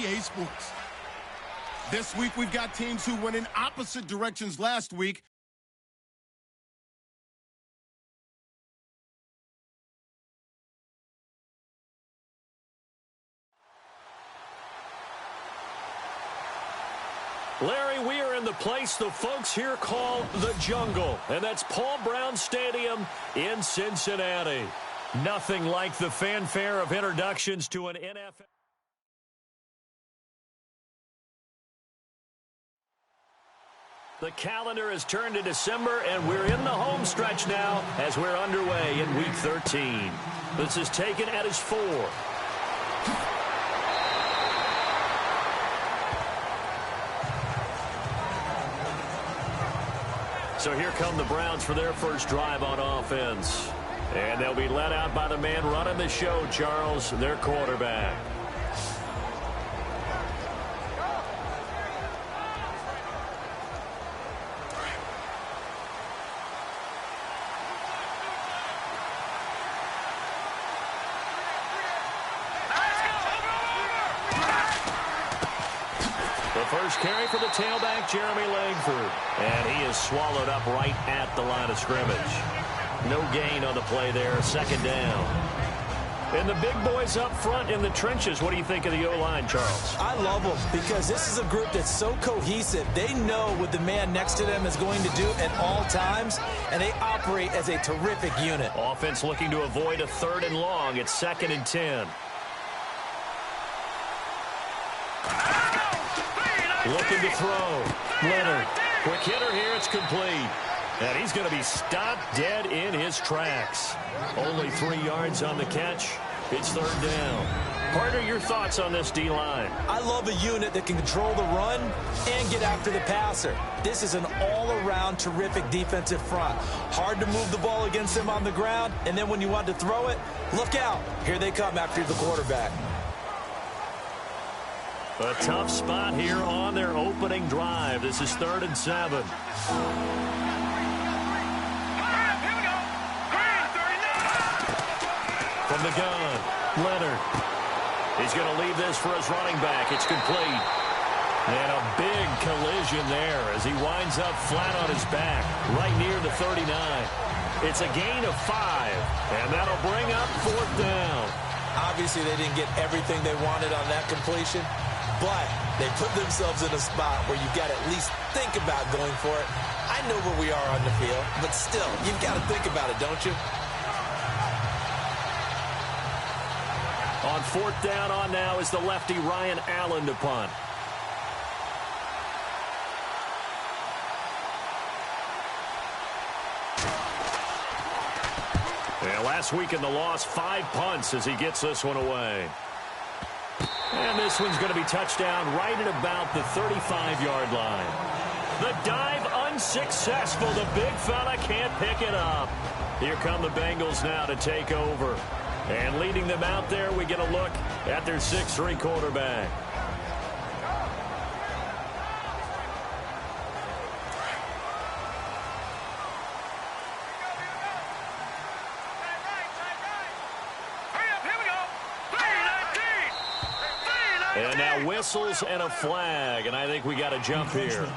EA Sports. This week, we've got teams who went in opposite directions last week. Larry, we are in the place the folks here call the Jungle, and that's Paul Brown Stadium in Cincinnati. Nothing like the fanfare of introductions to an NFL. The calendar has turned to December, and we're in the home stretch now as we're underway in Week 13. This is taken at his 4. So here come the Browns for their first drive on offense. And they'll be led out by the man running the show, Charles, their quarterback. First carry for the tailback, Jeremy Langford. And he is swallowed up right at the line of scrimmage. No gain on the play there, second down. And the big boys up front in the trenches, what do you think of the O-line, Charles? I love them because this is a group that's so cohesive. They know what the man next to them is going to do at all times, and they operate as a terrific unit. Offense looking to avoid a 3rd and long. It's 2nd and 10. Looking to throw. Leonard. Quick hitter here. It's complete. And he's going to be stopped dead in his tracks. Only 3 yards on the catch. It's 3rd down. Partner, your thoughts on this D-line? I love a unit that can control the run and get after the passer. This is an all-around terrific defensive front. Hard to move the ball against them on the ground, and then when you want to throw it, look out. Here they come after the quarterback. A tough spot here on their opening drive. This is 3rd and 7. From the gun, Leonard. He's going to leave this for his running back. It's complete. And a big collision there as he winds up flat on his back, right near the 39. It's a gain of 5, and that'll bring up 4th down. Obviously, they didn't get everything they wanted on that completion, but they put themselves in a spot where you've got to at least think about going for it. I know where we are on the field, but still, you've got to think about it, don't you? On 4th down on now is the lefty Ryan Allen to punt. Yeah, last week in the loss, 5 punts as he gets this one away. And this one's going to be touchdown right at about the 35-yard line. The dive unsuccessful. The big fella can't pick it up. Here come the Bengals now to take over. And leading them out there, we get a look at their 6'3" quarterback. And now whistles and a flag, and I think we got a jump here.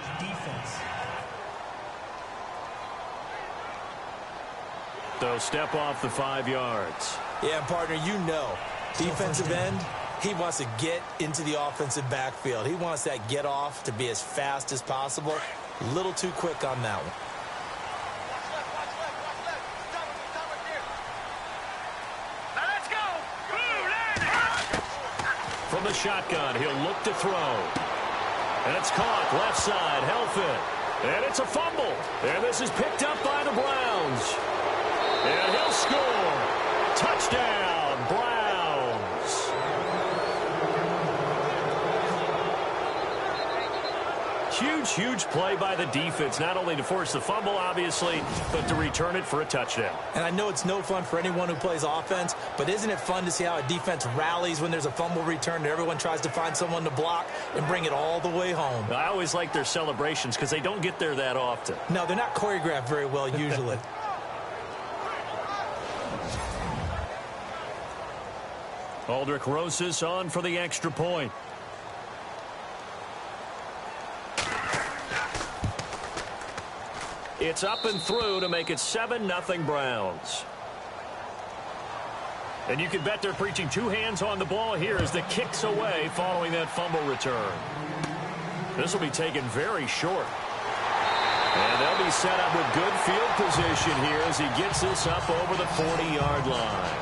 So step off the 5 yards. Yeah, partner, you know, defensive end, he wants to get into the offensive backfield. He wants that get off to be as fast as possible. A little too quick on that one. From the shotgun, he'll look to throw. And it's caught left side, Helfit. And it's a fumble. And this is picked up by the Browns. And he'll score. Touchdown, Browns. Huge play by the defense, not only to force the fumble, obviously, but to return it for a touchdown. And I know it's no fun for anyone who plays offense, but isn't it fun to see how a defense rallies when there's a fumble return and everyone tries to find someone to block and bring it all the way home? I always like their celebrations because they don't get there that often. No, they're not choreographed very well usually. Aldrich Rosas on for the extra point. It's up and through to make it 7-0 Browns. And you can bet they're preaching two hands on the ball here as the kick's away following that fumble return. This will be taken very short. And they'll be set up with good field position here as he gets this up over the 40-yard line.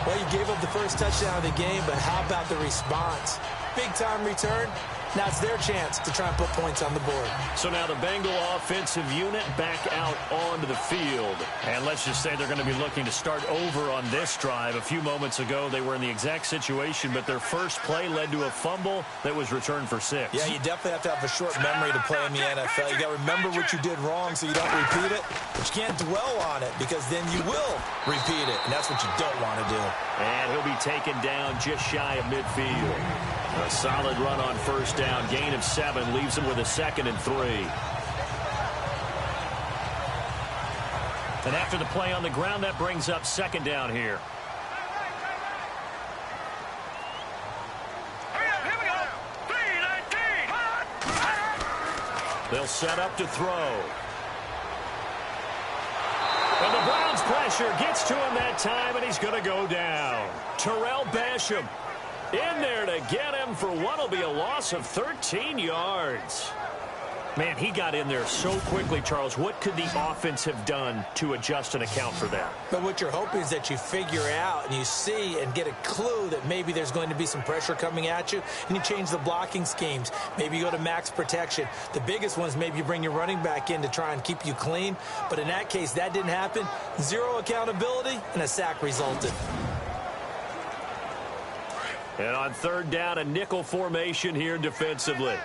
Well, you gave up the first touchdown of the game, but how about the response? Big-time return. Now it's their chance to try and put points on the board. So now the Bengal offensive unit back out onto the field. And let's just say they're going to be looking to start over on this drive. A few moments ago, they were in the exact situation, but their first play led to a fumble that was returned for 6. Yeah, you definitely have to have a short memory to play in the NFL. You got to remember what you did wrong so you don't repeat it. But you can't dwell on it because then you will repeat it, and that's what you don't want to do. And he'll be taken down just shy of midfield. A solid run on first down. Gain of 7 leaves him with a 2nd and 3. And after the play on the ground, that brings up 2nd down here. Here we go. 3-19. They'll set up to throw. And the Browns pressure gets to him that time, and he's going to go down. Terrell Basham in there to get him for what will be a loss of 13 yards. Man, he got in there so quickly, Charles. What could the offense have done to adjust and account for that? But what you're hoping is that you figure out and you see and get a clue that maybe there's going to be some pressure coming at you, and you change the blocking schemes. Maybe you go to max protection. The biggest one is maybe you bring your running back in to try and keep you clean. But in that case, that didn't happen. 0 accountability, and a sack resulted. And on 3rd down, a nickel formation here defensively.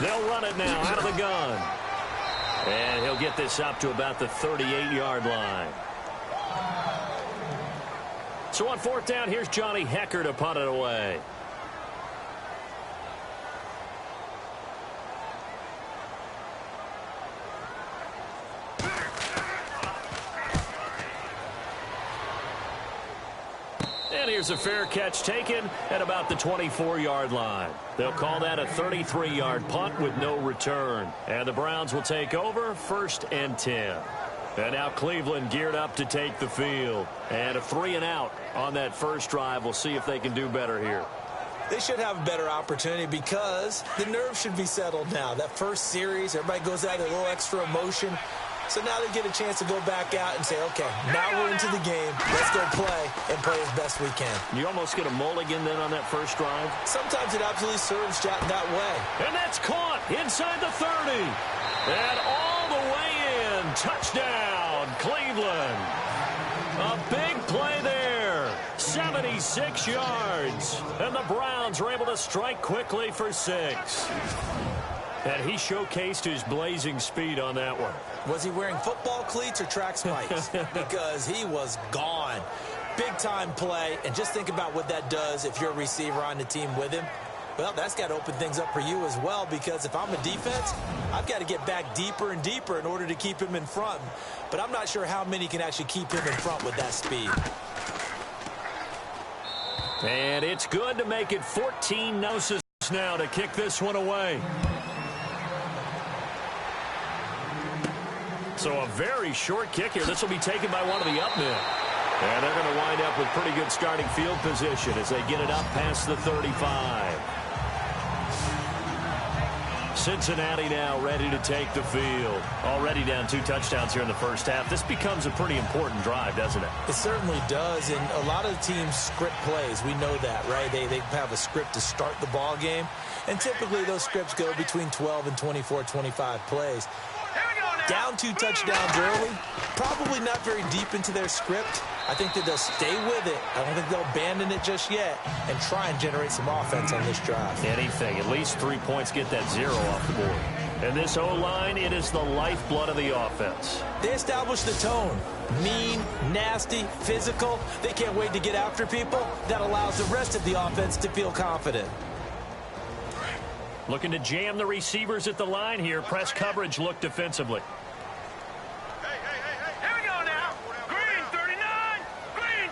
They'll run it now out of the gun. And he'll get this up to about the 38-yard line. So on 4th down, here's Johnny Hecker to punt it away. And here's a fair catch taken at about the 24-yard line. They'll call that a 33-yard punt with no return. And the Browns will take over 1st and 10. And now Cleveland geared up to take the field. And a 3-and-out on that first drive. We'll see if they can do better here. They should have a better opportunity because the nerves should be settled now. That first series, everybody goes out with a little extra emotion. So now they get a chance to go back out and say, okay, now we're into the game. Let's go play and play as best we can. You almost get a mulligan then on that first drive. Sometimes it absolutely serves Jack that way. And that's caught inside the 30. And all the way in. Touchdown, Cleveland. A big play there. 76 yards. And the Browns are able to strike quickly for 6. And he showcased his blazing speed on that one. Was he wearing football cleats or track spikes? Because he was gone. Big-time play. And just think about what that does if you're a receiver on the team with him. Well, that's got to open things up for you as well, because if I'm a defense, I've got to get back deeper and deeper in order to keep him in front. But I'm not sure how many can actually keep him in front with that speed. And it's good to make it 14-0 now to kick this one away. So a very short kick here. This will be taken by one of the up men. And they're going to wind up with pretty good starting field position as they get it up past the 35. Cincinnati now ready to take the field. Already down 2 touchdowns here in the first half. This becomes a pretty important drive, doesn't it? It certainly does, and a lot of the teams script plays. We know that, right? They have a script to start the ball game, and typically those scripts go between 12 and 24, 25 plays. Down 2 touchdowns early, probably not very deep into their script. I think that they'll stay with it. I don't think they'll abandon it just yet and try and generate some offense on this drive. Anything. At least 3 points, get that 0 off the board. And this O-line, it is the lifeblood of the offense. They establish the tone. Mean, nasty, physical. They can't wait to get after people. That allows the rest of the offense to feel confident. Looking to jam the receivers at the line here. Press coverage look defensively. Here we go now. Green 39. Green.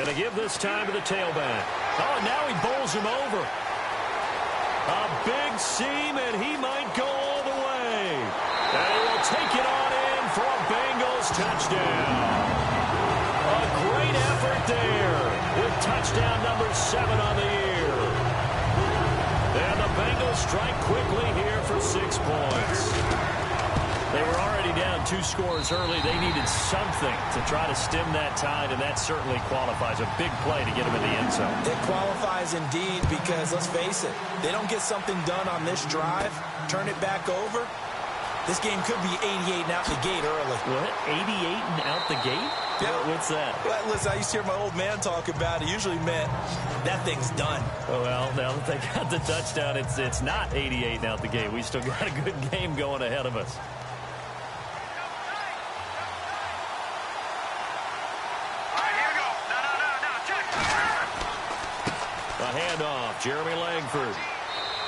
And to give this time to the tailback. Oh, and now he bowls him over. A big seam, and he might go all the way. And he will take it on in for a Bengals touchdown. A great effort there with touchdown number 7 on the year. And the Bengals strike quickly here for 6 points. They were already down 2 scores early. They needed something to try to stem that tide, and that certainly qualifies. A big play to get them in the end zone. It qualifies indeed because, let's face it, they don't get something done on this drive, turn it back over. This game could be 88 and out the gate early. What? 88 and out the gate? Yeah. What's that? Well, listen, I used to hear my old man talk about it. Usually meant that thing's done. Oh, well, now that they got the touchdown, it's not 88 and out the gate. We still got a good game going ahead of us. A handoff, Jeremy Langford.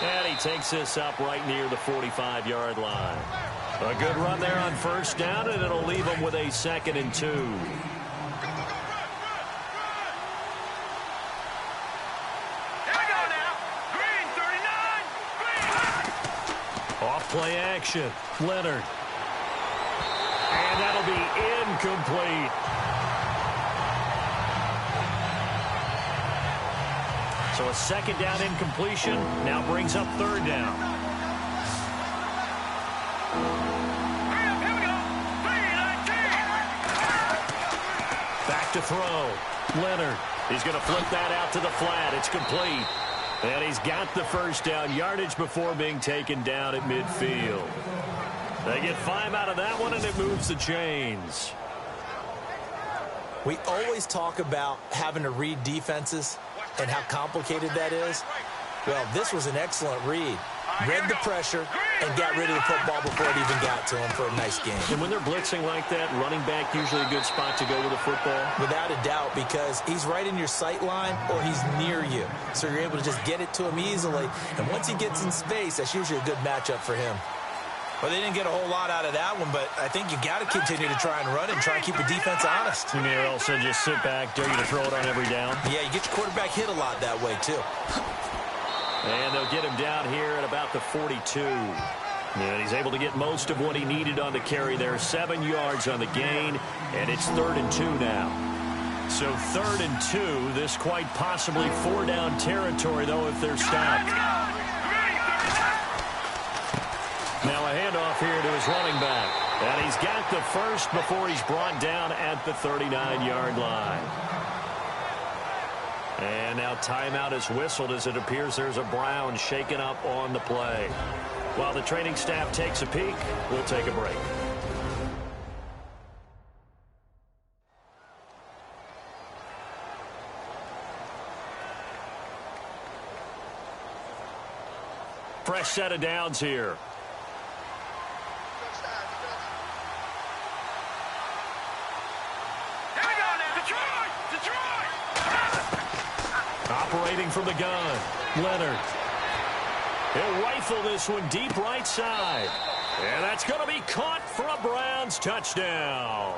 And he takes this up right near the 45-yard line. A good run there on first down, and it'll leave him with a 2nd and 2. Here we go now. Green, 39. Green. Off play action. Leonard. And that'll be incomplete. So a 2nd down incompletion now brings up 3rd down. Here we go. 3-19. Back to throw. Leonard. He's going to flip that out to the flat. It's complete. And he's got the first down. Yardage before being taken down at midfield. They get 5 out of that one, and it moves the chains. We always talk about having to read defenses and how complicated that is. Well, this was an excellent read. Read the pressure and got rid of the football before it even got to him for a nice game. And when they're blitzing like that, running back usually a good spot to go with the football? Without a doubt, because he's right in your sight line or he's near you. So you're able to just get it to him easily. And once he gets in space, that's usually a good matchup for him. Well, they didn't get a whole lot out of that one, but I think you got to continue to try and run it and try and keep the defense honest. You may also just sit back, dare you to throw it on every down. Yeah, you get your quarterback hit a lot that way, too. And they'll get him down here at about the 42. And he's able to get most of what he needed on the carry there. 7 yards on the gain, and it's 3rd and 2 now. So 3rd and 2, this quite possibly 4-down territory, though, if they're stopped. Now a handoff here to his running back. And he's got the first before he's brought down at the 39-yard line. And now timeout is whistled as it appears there's a Brown shaken up on the play. While the training staff takes a peek, we'll take a break. Fresh set of downs here. Operating from the gun, Leonard. He'll rifle this one deep right side. And that's going to be caught for a Browns touchdown.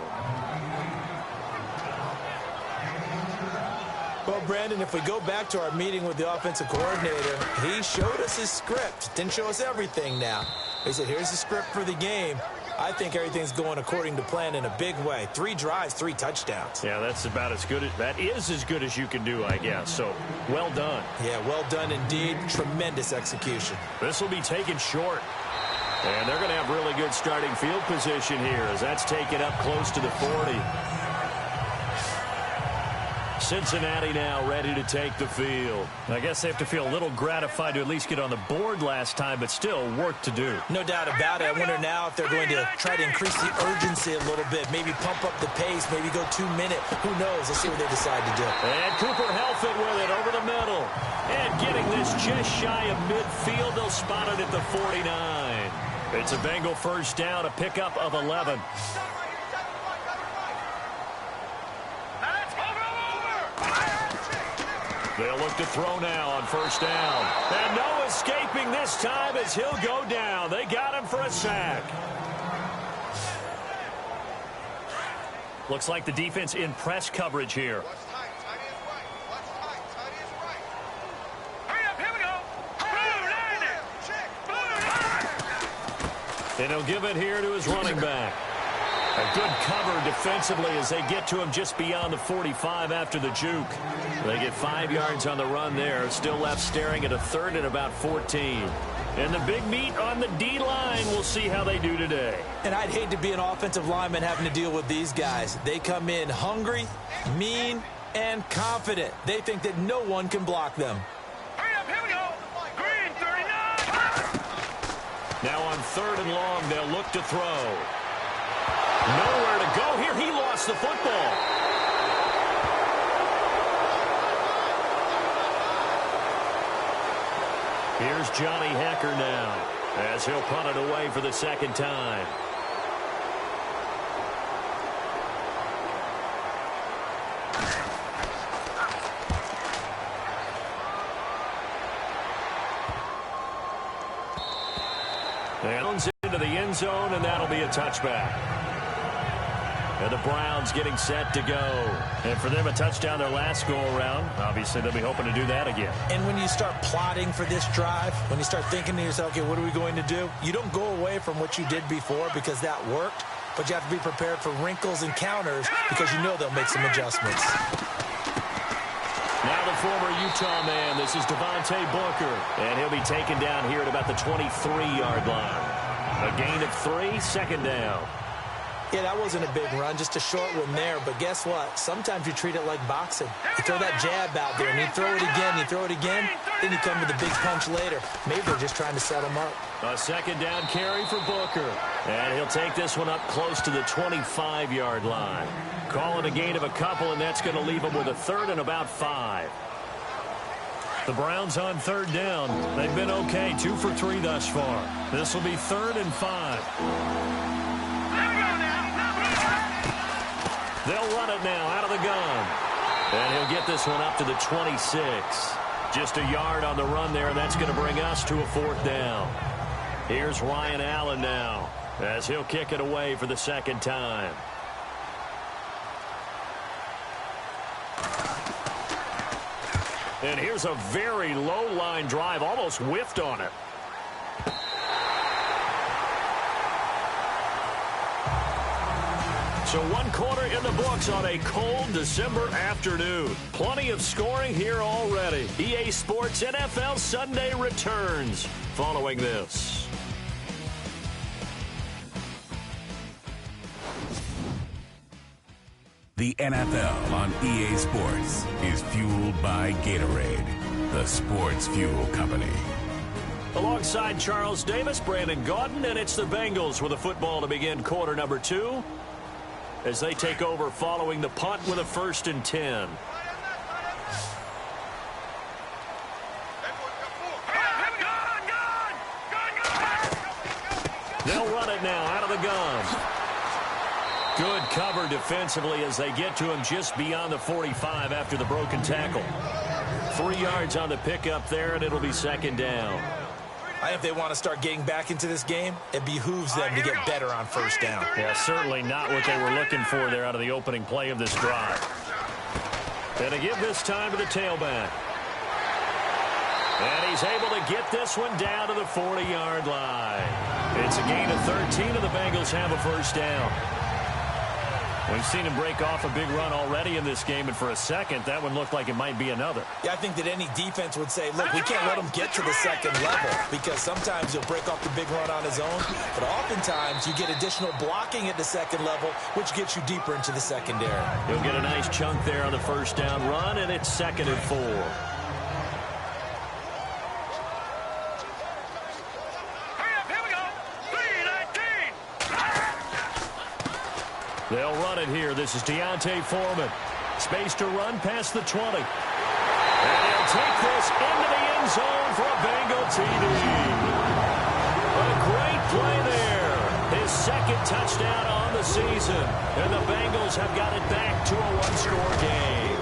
Well, Brandon, if we go back to our meeting with the offensive coordinator, he showed us his script. Didn't show us everything now. He said, here's the script for the game. I think everything's going according to plan in a big way. 3 drives, 3 touchdowns. Yeah, that's about as good. That is as good as you can do, I guess. So, well done. Yeah, well done indeed. Tremendous execution. This will be taken short. And they're going to have really good starting field position here as that's taken up close to the 40. Cincinnati now ready to take the field. I guess they have to feel a little gratified to at least get on the board last time, but still work to do. No doubt about it. I wonder now if they're going to try to increase the urgency a little bit, maybe pump up the pace, maybe go 2 minute. Who knows? Let's see what they decide to do. And Cooper Helfet with it over the middle. And getting this just shy of midfield, they'll spot it at the 49. It's a Bengal first down, a pickup of 11. They'll look to throw now on first down. And no escaping this time as he'll go down. They got him for a sack. Looks like the defense in press coverage here. And he'll give it here to his running back. A good cover defensively as they get to him just beyond the 45 after the juke. They get 5 yards on the run there. Still left staring at a third and about 14. And the big meat on the D-line. We'll see how they do today. And I'd hate to be an offensive lineman having to deal with these guys. They come in hungry, mean, and confident. They think that no one can block them. Hurry up, here we go. Green 39. Now on 3rd and long, they'll look to throw. Nowhere to go here. He lost the football. Here's Johnny Hacker now as he'll punt it away for the second time. And into the end zone, and that'll be a touchback. And the Browns getting set to go. And for them, a touchdown their last go-around. Obviously, they'll be hoping to do that again. And when you start plotting for this drive, when you start thinking to yourself, okay, what are we going to do? You don't go away from what you did before because that worked, but you have to be prepared for wrinkles and counters because you know they'll make some adjustments. Now the former Utah man, this is Devontae Booker, and he'll be taken down here at about the 23-yard line. A gain of 3, second down. Yeah, that wasn't a big run, just a short one there. But guess what? Sometimes you treat it like boxing. You throw that jab out there, and you throw it again, you throw it again, then you come with a big punch later. Maybe they're just trying to set him up. A second down carry for Booker. And he'll take this one up close to the 25-yard line. Call it a gain of a couple, and that's going to leave him with a 3rd and about 5. The Browns on 3rd down. They've been okay, 2 for 3 thus far. This will be 3rd and 5. They'll run it now out of the gun. And he'll get this one up to the 26. Just a yard on the run there, and that's going to bring us to a 4th down. Here's Ryan Allen now as he'll kick it away for the second time. And here's a very low line drive, almost whiffed on it. So 1 quarter in the books on a cold December afternoon. Plenty of scoring here already. EA Sports NFL Sunday returns following this. The NFL on EA Sports is fueled by Gatorade, the sports fuel company. Alongside Charles Davis, Brandon Gaudin, and it's the Bengals with a football to begin quarter number 2. As they take over following the punt with a 1st and 10. They'll run it now out of the gun. Good cover defensively as they get to him just beyond the 45 after the broken tackle. 3 yards on the pickup there, and it'll be second down. I think if they want to start getting back into this game, it behooves them to get better on 1st down. Yeah, certainly not what they were looking for there out of the opening play of this drive. And to give this time to the tailback. And he's able to get this one down to the 40-yard line. It's a gain of 13, and the Bengals have a 1st down. We've seen him break off a big run already in this game, and for a second, that one looked like it might be another. Yeah, I think that any defense would say, look, we can't let him get to the second level because sometimes he'll break off the big run on his own, but oftentimes you get additional blocking at the second level, which gets you deeper into the secondary. He'll get a nice chunk there on the 1st down run, and it's 2nd and 4. They'll run it here. This is Deontay Foreman. Space to run past the 20. And he'll take this into the end zone for a Bengal TD. A great play there. His 2nd touchdown on the season. And the Bengals have got it back to a 1-score game.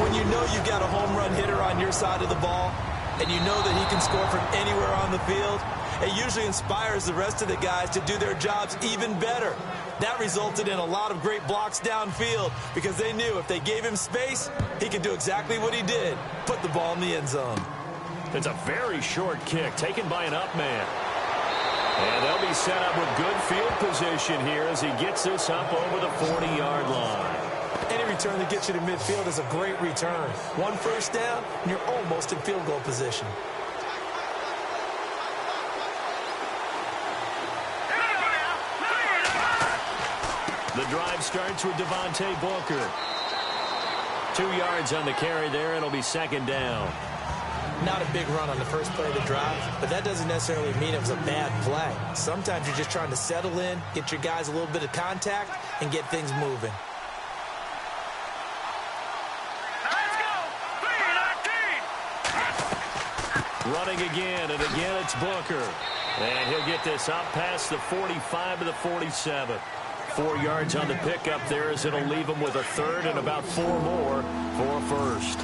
When you know you've got a home run hitter on your side of the ball, and you know that he can score from anywhere on the field, it usually inspires the rest of the guys to do their jobs even better. That resulted in a lot of great blocks downfield because they knew if they gave him space, he could do exactly what he did, put the ball in the end zone. It's a very short kick taken by an up man. And they'll be he's set up with good field position here as he gets this up over the 40-yard line. Any return that gets you to midfield is a great return. One first down, and you're almost in field goal position. The drive starts with Devontae Booker. 2 yards on the carry there. It'll be second down. Not a big run on the first play of the drive, but that doesn't necessarily mean it was a bad play. Sometimes you're just trying to settle in, get your guys a little bit of contact, and get things moving. Let's go! 3-19! Running again, and again it's Booker. And he'll get this up past the 45 to the 47. 4 yards on the pickup there as it'll leave him with a third and about 4 more for a first.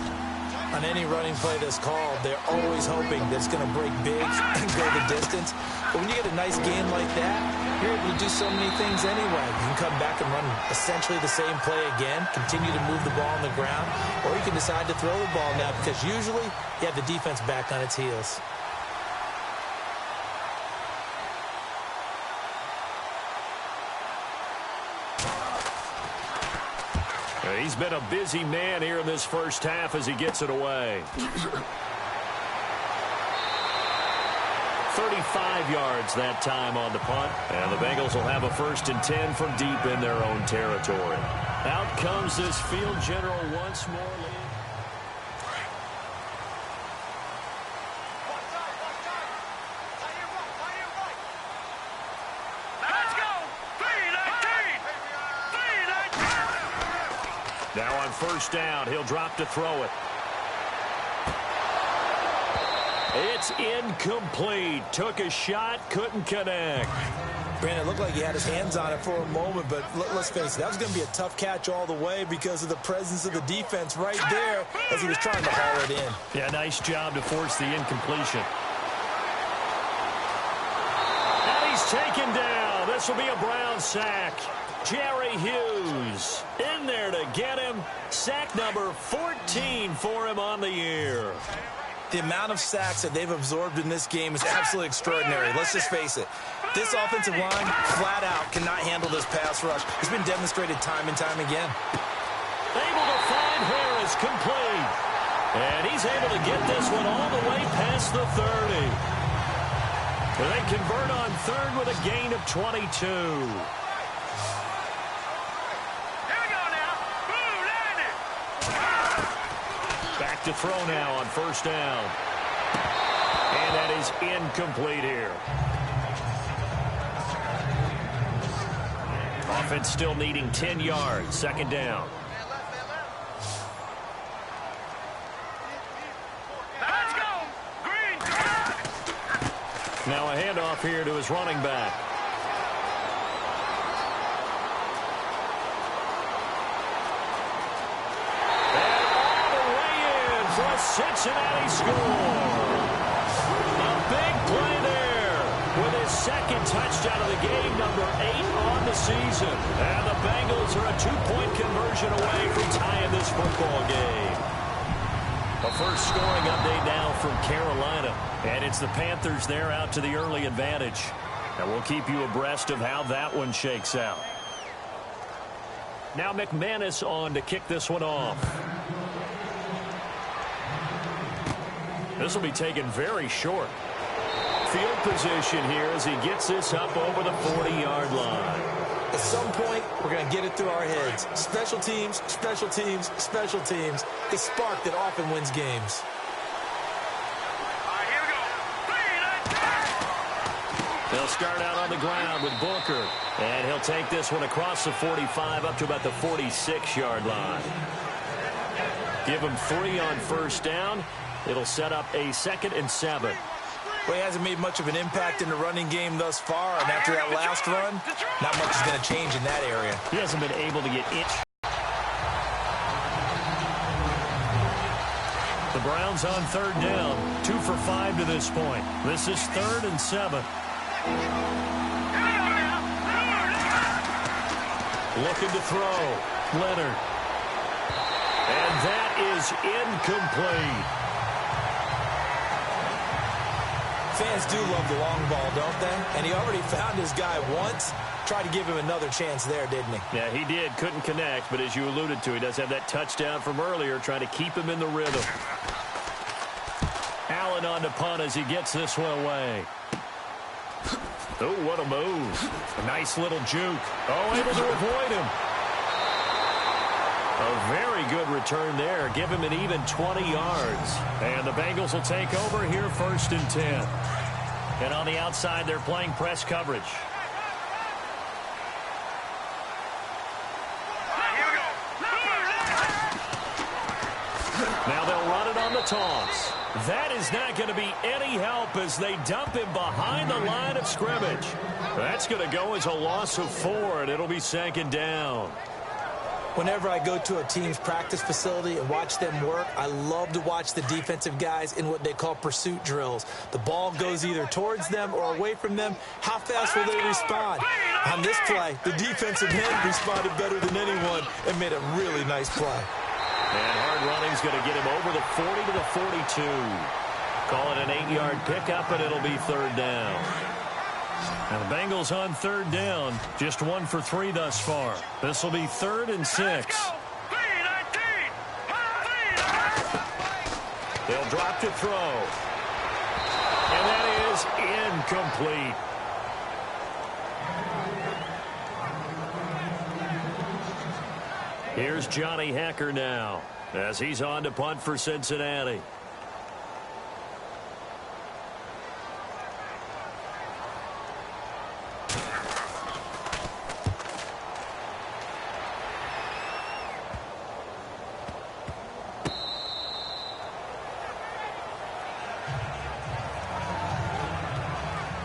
On any running play that's called, they're always hoping that it's going to break big and go the distance. But when you get a nice game like that, you're able to do so many things anyway. You can come back and run essentially the same play again, continue to move the ball on the ground, or you can decide to throw the ball now because usually you have the defense back on its heels. He's been a busy man here in this first half as he gets it away. 35 yards that time on the punt. And the Bengals will have a 1st and 10 from deep in their own territory. Out comes this field general once more. Now on first down, he'll drop to throw it. It's incomplete. Took a shot, couldn't connect. Brandon, it looked like he had his hands on it for a moment, but let's face it, that was going to be a tough catch all the way because of the presence of the defense right there as he was trying to haul it in. Yeah, nice job to force the incompletion. And he's taken down. This will be a Brown sack. Jerry Hughes in there to get him. Sack number 14 for him on the year. The amount of sacks that they've absorbed in this game is absolutely extraordinary. Let's just face it. This offensive line, flat out, cannot handle this pass rush. It's been demonstrated time and time again. Able to find Harris, complete. And he's able to get this one all the way past the 30. They convert on third with a gain of 22. Back to throw now on first down. And that is incomplete here. Offense still needing 10 yards. Second down. Let's go! Green! Now a handoff here to his running back. Cincinnati score. A big play there with his second touchdown of the game, number 8 on the season. And the Bengals are a 2-point conversion away from tying this football game. A first scoring update now from Carolina. And it's the Panthers there out to the early advantage. And we'll keep you abreast of how that one shakes out. Now McManus on to kick this one off. This will be taken very short. Field position here as he gets this up over the 40-yard line. At some point, we're going to get it through our heads. Special teams, special teams, special teams. The spark that often wins games. All right, here we go. They'll start out on the ground with Booker. And he'll take this one across the 45 up to about the 46-yard line. Give him 3 on first down. It'll set up a 2nd and 7. Well, he hasn't made much of an impact in the running game thus far, and after that last run, not much is going to change in that area. He hasn't been able to get it. The Browns on third down, 2 for 5 to this point. This is 3rd and 7. Looking to throw. Leonard. And that is incomplete. Fans do love the long ball, don't they? And he already found his guy once. Tried to give him another chance there, didn't he? Yeah, he did. Couldn't connect, but as you alluded to, he does have that touchdown from earlier, trying to keep him in the rhythm. Allen on to punt as he gets this one away. Oh, what a move. A nice little juke. Oh, able to avoid him. A very good return there. Give him an even 20 yards. And the Bengals will take over here 1st and 10. And on the outside, they're playing press coverage. Now they'll run it on the toss. That is not going to be any help as they dump him behind the line of scrimmage. That's going to go as a loss of 4, and it'll be 2nd down. Whenever I go to a team's practice facility and watch them work, I love to watch the defensive guys in what they call pursuit drills. The ball goes either towards them or away from them. How fast will they respond? On this play, the defensive end responded better than anyone and made a really nice play. And hard running's going to get him over the 40 to the 42. Call it an 8-yard pickup, and it'll be 3rd down. Now the Bengals on 3rd down, just 1 for 3 thus far. This will be 3rd and 6. They'll drop to throw. And that is incomplete. Here's Johnny Hecker now as he's on to punt for Cincinnati.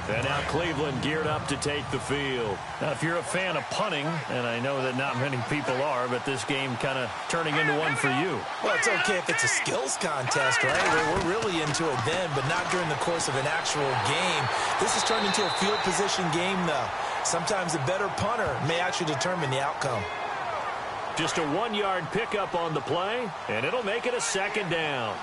And now Cleveland geared up to take the field. Now, if you're a fan of punting, and I know that not many people are, but this game kind of turning into one for you. Well, it's okay if it's a skills contest, right? We're really into it then, but not during the course of an actual game. This has turned into a field position game, though. Sometimes a better punter may actually determine the outcome. Just a 1-yard pickup on the play, and it'll make it a 2nd down.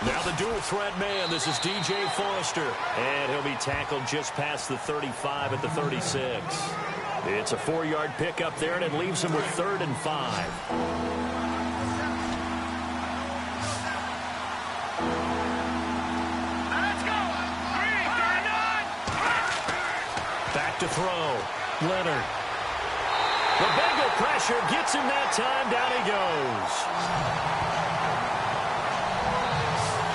Now the dual threat man, this is DJ Foster. And he'll be tackled just past the 35 at the 36. It's a 4-yard pickup there, and it leaves him with 3rd and 5. Let's go! 3, 39! Back to throw. Leonard. The Bengal pressure gets him that time. Down he goes.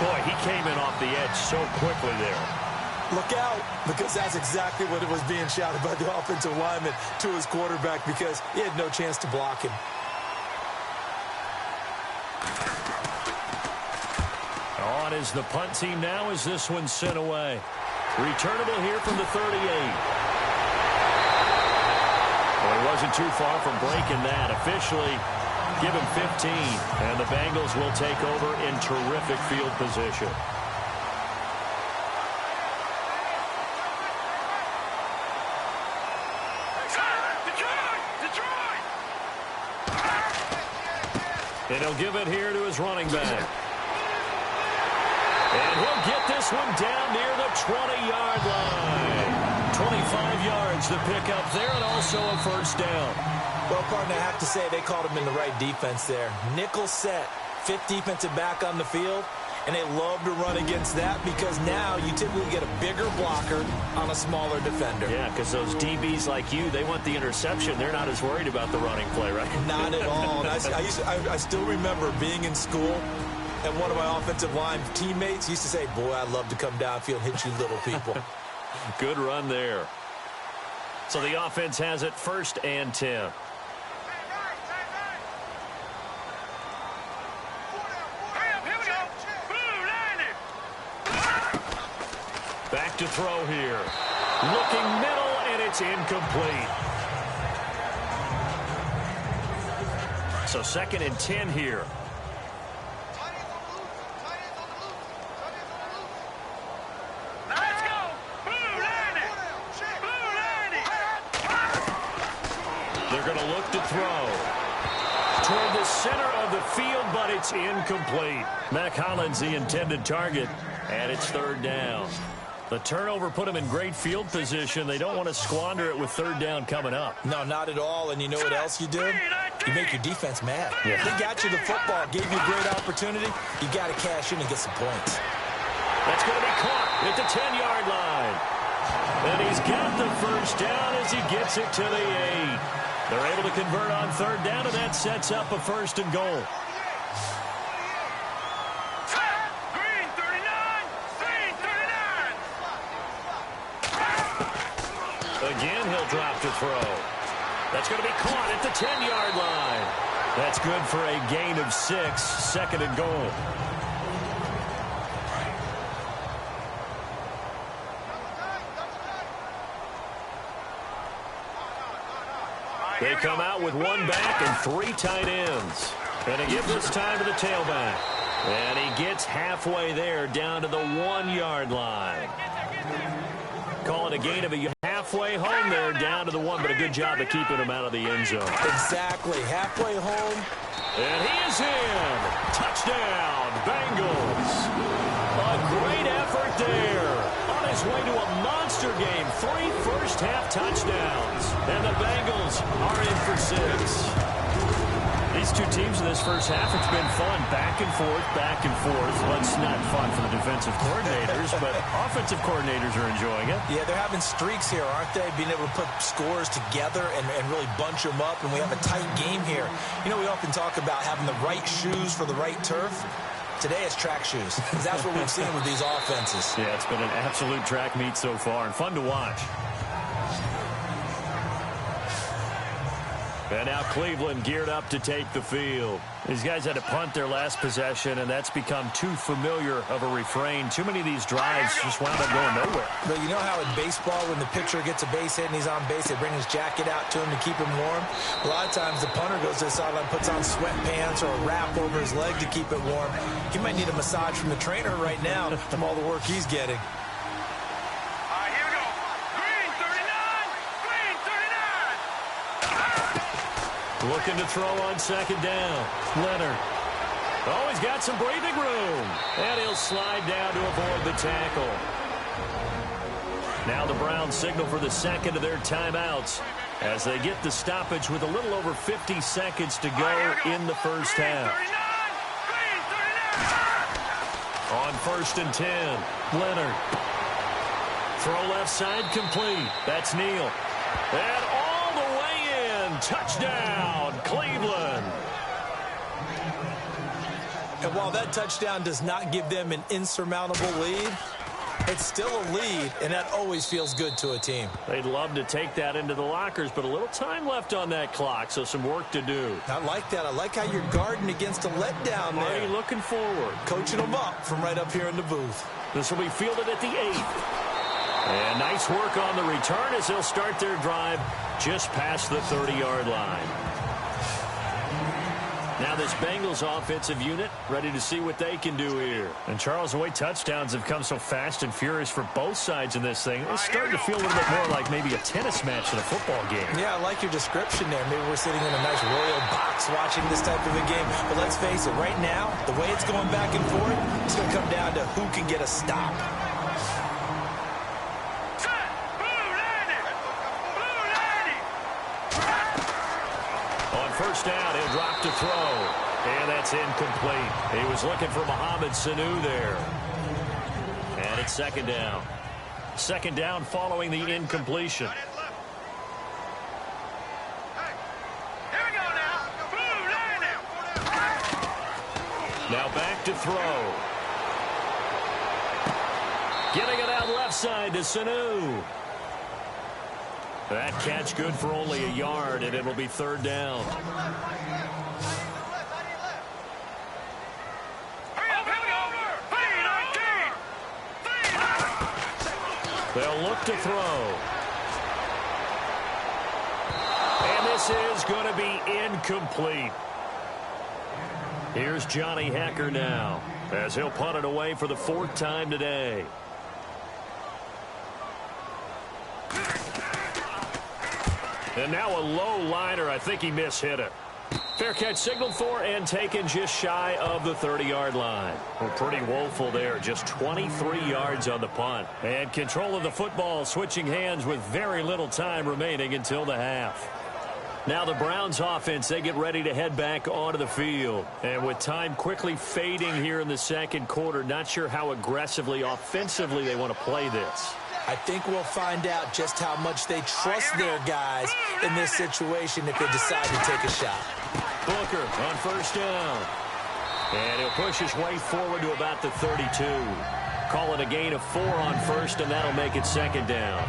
Boy, he came in off the edge so quickly there. Look out, because that's exactly what it was being shouted by the offensive lineman to his quarterback, because he had no chance to block him. On is the punt team now as this one's sent away. Returnable here from the 38. Well, he wasn't too far from breaking that. Officially, give him 15, and the Bengals will take over in terrific field position. And he'll give it here to his running back. And he'll get this one down near the 20-yard line. 25 yards to pick up there, and also a 1st down. Well, partner, I have to say they called him in the right defense there. Nickel set, 5th defensive back on the field, and they love to run against that because now you typically get a bigger blocker on a smaller defender. Yeah, because those DBs like you, they want the interception. They're not as worried about the running play, right? Not at all. I still remember being in school, and one of my offensive line teammates used to say, boy, I'd love to come downfield and hit you little people. Good run there. So the offense has it 1st and 10. Back to throw here. Looking middle, and it's incomplete. So 2nd and 10 here. Let's go! Blue 90! Blue 90! They're going to look to throw. the center of the field, but it's incomplete. Mac Hollins the intended target, and it's third down. The turnover put them in great field position. They don't want to squander it with third down coming up. No, not at all. And you know what else you do? You make your defense mad. Yeah. They got you the football, gave you a great opportunity. You got to cash in and get some points. That's going to be caught at the 10-yard line. And he's got the first down as he gets it to the 8. They're able to convert on third down, and that sets up a first and goal. Again, he'll drop to throw. That's going to be caught at the 10-yard line. That's good for a gain of 6, second and goal. They come out with one back and 3 tight ends. Going to give this time to the tailback. And he gets halfway there down to the 1-yard line. Call it a gain of a halfway home there down to the 1, but a good job of keeping him out of the end zone. Exactly. Halfway home. And he is in. Touchdown, Bengals. A great effort there. On his way to a monster game. 3 first-half touchdowns. And the Bengals are in for 6. These two teams in this first half, it's been fun. Back and forth, back and forth. Well, it's not fun for the defensive coordinators, but offensive coordinators are enjoying it. Yeah, they're having streaks here, aren't they? Being able to put scores together and really bunch them up, and we have a tight game here. You know, we often talk about having the right shoes for the right turf. Today it's track shoes. That's what we've seen with these offenses. Yeah, it's been an absolute track meet so far, and fun to watch. And now Cleveland geared up to take the field. These guys had to punt their last possession, and that's become too familiar of a refrain. Too many of these drives just wound up going nowhere. But you know how in baseball, when the pitcher gets a base hit and he's on base, they bring his jacket out to him to keep him warm? A lot of times the punter goes to the sideline, puts on sweatpants or a wrap over his leg to keep it warm. He might need a massage from the trainer right now from all the work he's getting. Looking to throw on second down. Leonard. Oh, he's got some breathing room. And he'll slide down to avoid the tackle. Now the Browns signal for the second of their timeouts as they get the stoppage with a little over 50 seconds to go in the first half. On 1st and 10, Leonard. Throw left side complete. That's Neal. And all the way in. Touchdown, Cleveland. And while that touchdown does not give them an insurmountable lead, it's still a lead, and that always feels good to a team. They'd love to take that into the lockers, but a little time left on that clock, so some work to do. I like that. I like how you're guarding against a letdown there. Already looking forward. Coaching them up from right up here in the booth. This will be fielded at the 8th. And nice work on the return as they'll start their drive just past the 30-yard line. Now this Bengals offensive unit ready to see what they can do here. And Charles, the way touchdowns have come so fast and furious for both sides in this thing, it's starting to feel a little bit more like maybe a tennis match than a football game. Yeah, I like your description there. Maybe we're sitting in a nice royal box watching this type of a game. But let's face it, right now, the way it's going back and forth, it's going to come down to who can get a stop. First down, he'll drop to throw. And that's incomplete. He was looking for Mohamed Sanu there. And it's second down. Second down following the incompletion. Now back to throw. Getting it out left side to Sanu. That catch good for only a yard, and it'll be third down. They'll look to throw. And this is going to be incomplete. Here's Johnny Hecker now, as he'll punt it away for the 4th time today. And now a low liner. I think he mishit it. Fair catch signaled for and taken just shy of the 30-yard line. Well, pretty woeful there. Just 23 yards on the punt. And control of the football switching hands with very little time remaining until the half. Now the Browns offense, they get ready to head back onto the field. And with time quickly fading here in the second quarter, not sure how aggressively, offensively they want to play this. I think we'll find out just how much they trust their guys in this situation if they decide to take a shot. Booker on first down. And he'll push his way forward to about the 32. Call it a gain of 4 on first, and that'll make it second down.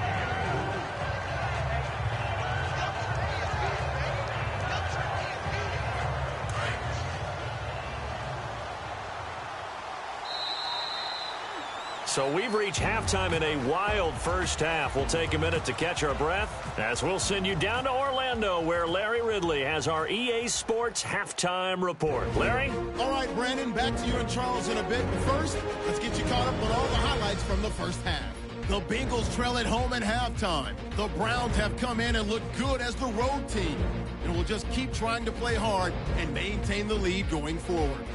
So we've reached halftime in a wild first half. We'll take a minute to catch our breath as we'll send you down to Orlando, where Larry Ridley has our EA Sports halftime report. Larry? All right, Brandon, back to you and Charles in a bit. But first, let's get you caught up with all the highlights from the first half. The Bengals trail at home at halftime. The Browns have come in and looked good as the road team, and will just keep trying to play hard and maintain the lead going forward.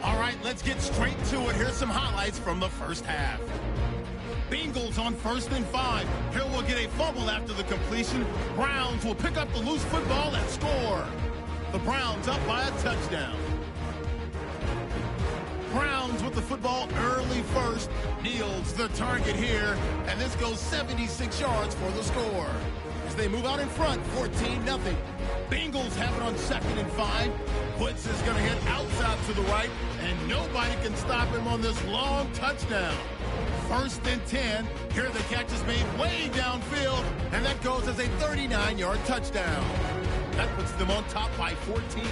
All right, let's get straight to it. Here's some highlights from the first half. Bengals on 1st and 5. Here we'll get a fumble after the completion. Browns will pick up the loose football and score. The Browns up by a touchdown. Browns with the football early first. Neal's the target here, and this goes 76 yards for the score. As they move out in front, 14-0. Bengals have it on 2nd and 5. Woods is going to hit outside to the right, and nobody can stop him on this long touchdown. 1st and 10. Here the catch is made way downfield, and that goes as a 39-yard touchdown. That puts them on top by 14.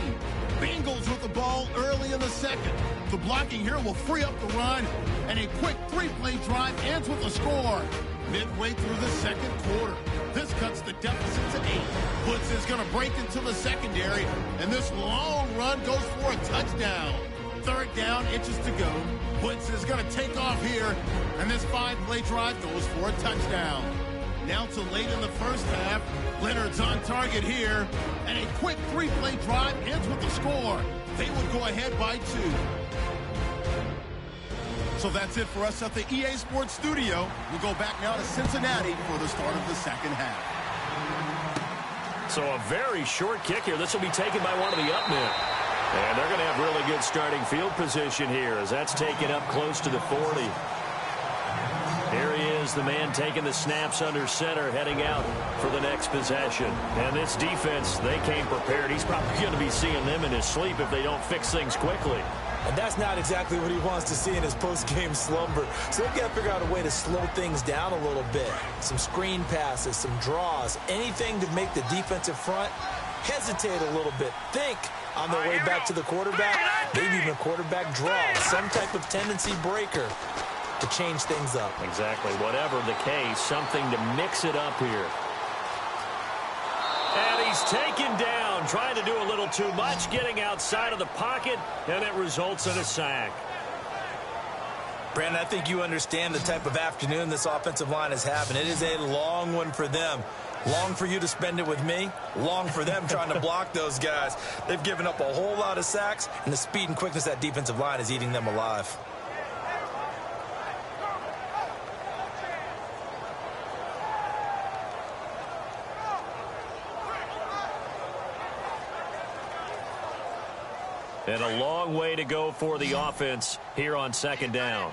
Bengals with the ball early in the second. The blocking here will free up the run, and a quick 3-play drive ends with a score. Midway through the second quarter, this cuts the deficit to 8. Woods is going to break into the secondary, and this long run goes for a touchdown. 3rd down, inches to go. Woods is going to take off here, and this 5-play drive goes for a touchdown. Now to late in the first half, Leonard's on target here, and a quick 3-play drive ends with a score. They would go ahead by 2. So that's it for us at the EA Sports Studio. We'll go back now to Cincinnati for the start of the second half. So a very short kick here. This will be taken by one of the up men. And they're going to have really good starting field position here as that's taken up close to the 40. Here he is, the man taking the snaps under center, heading out for the next possession. And this defense, they came prepared. He's probably going to be seeing them in his sleep if they don't fix things quickly. And that's not exactly what he wants to see in his post-game slumber. So they've got to figure out a way to slow things down a little bit. Some screen passes, some draws, anything to make the defensive front hesitate a little bit. Think on their way back to the quarterback, maybe even a quarterback draw, some type of tendency breaker to change things up. Exactly. Whatever the case, something to mix it up here. And he's taken down, trying to do a little too much, getting outside of the pocket, and it results in a sack. Brandon, I think you understand the type of afternoon this offensive line is having. It is a long one for them. Long for you to spend it with me. Long for them trying to block those guys. They've given up a whole lot of sacks, and the speed and quickness of that defensive line is eating them alive. And a long way to go for the offense here on 2nd down.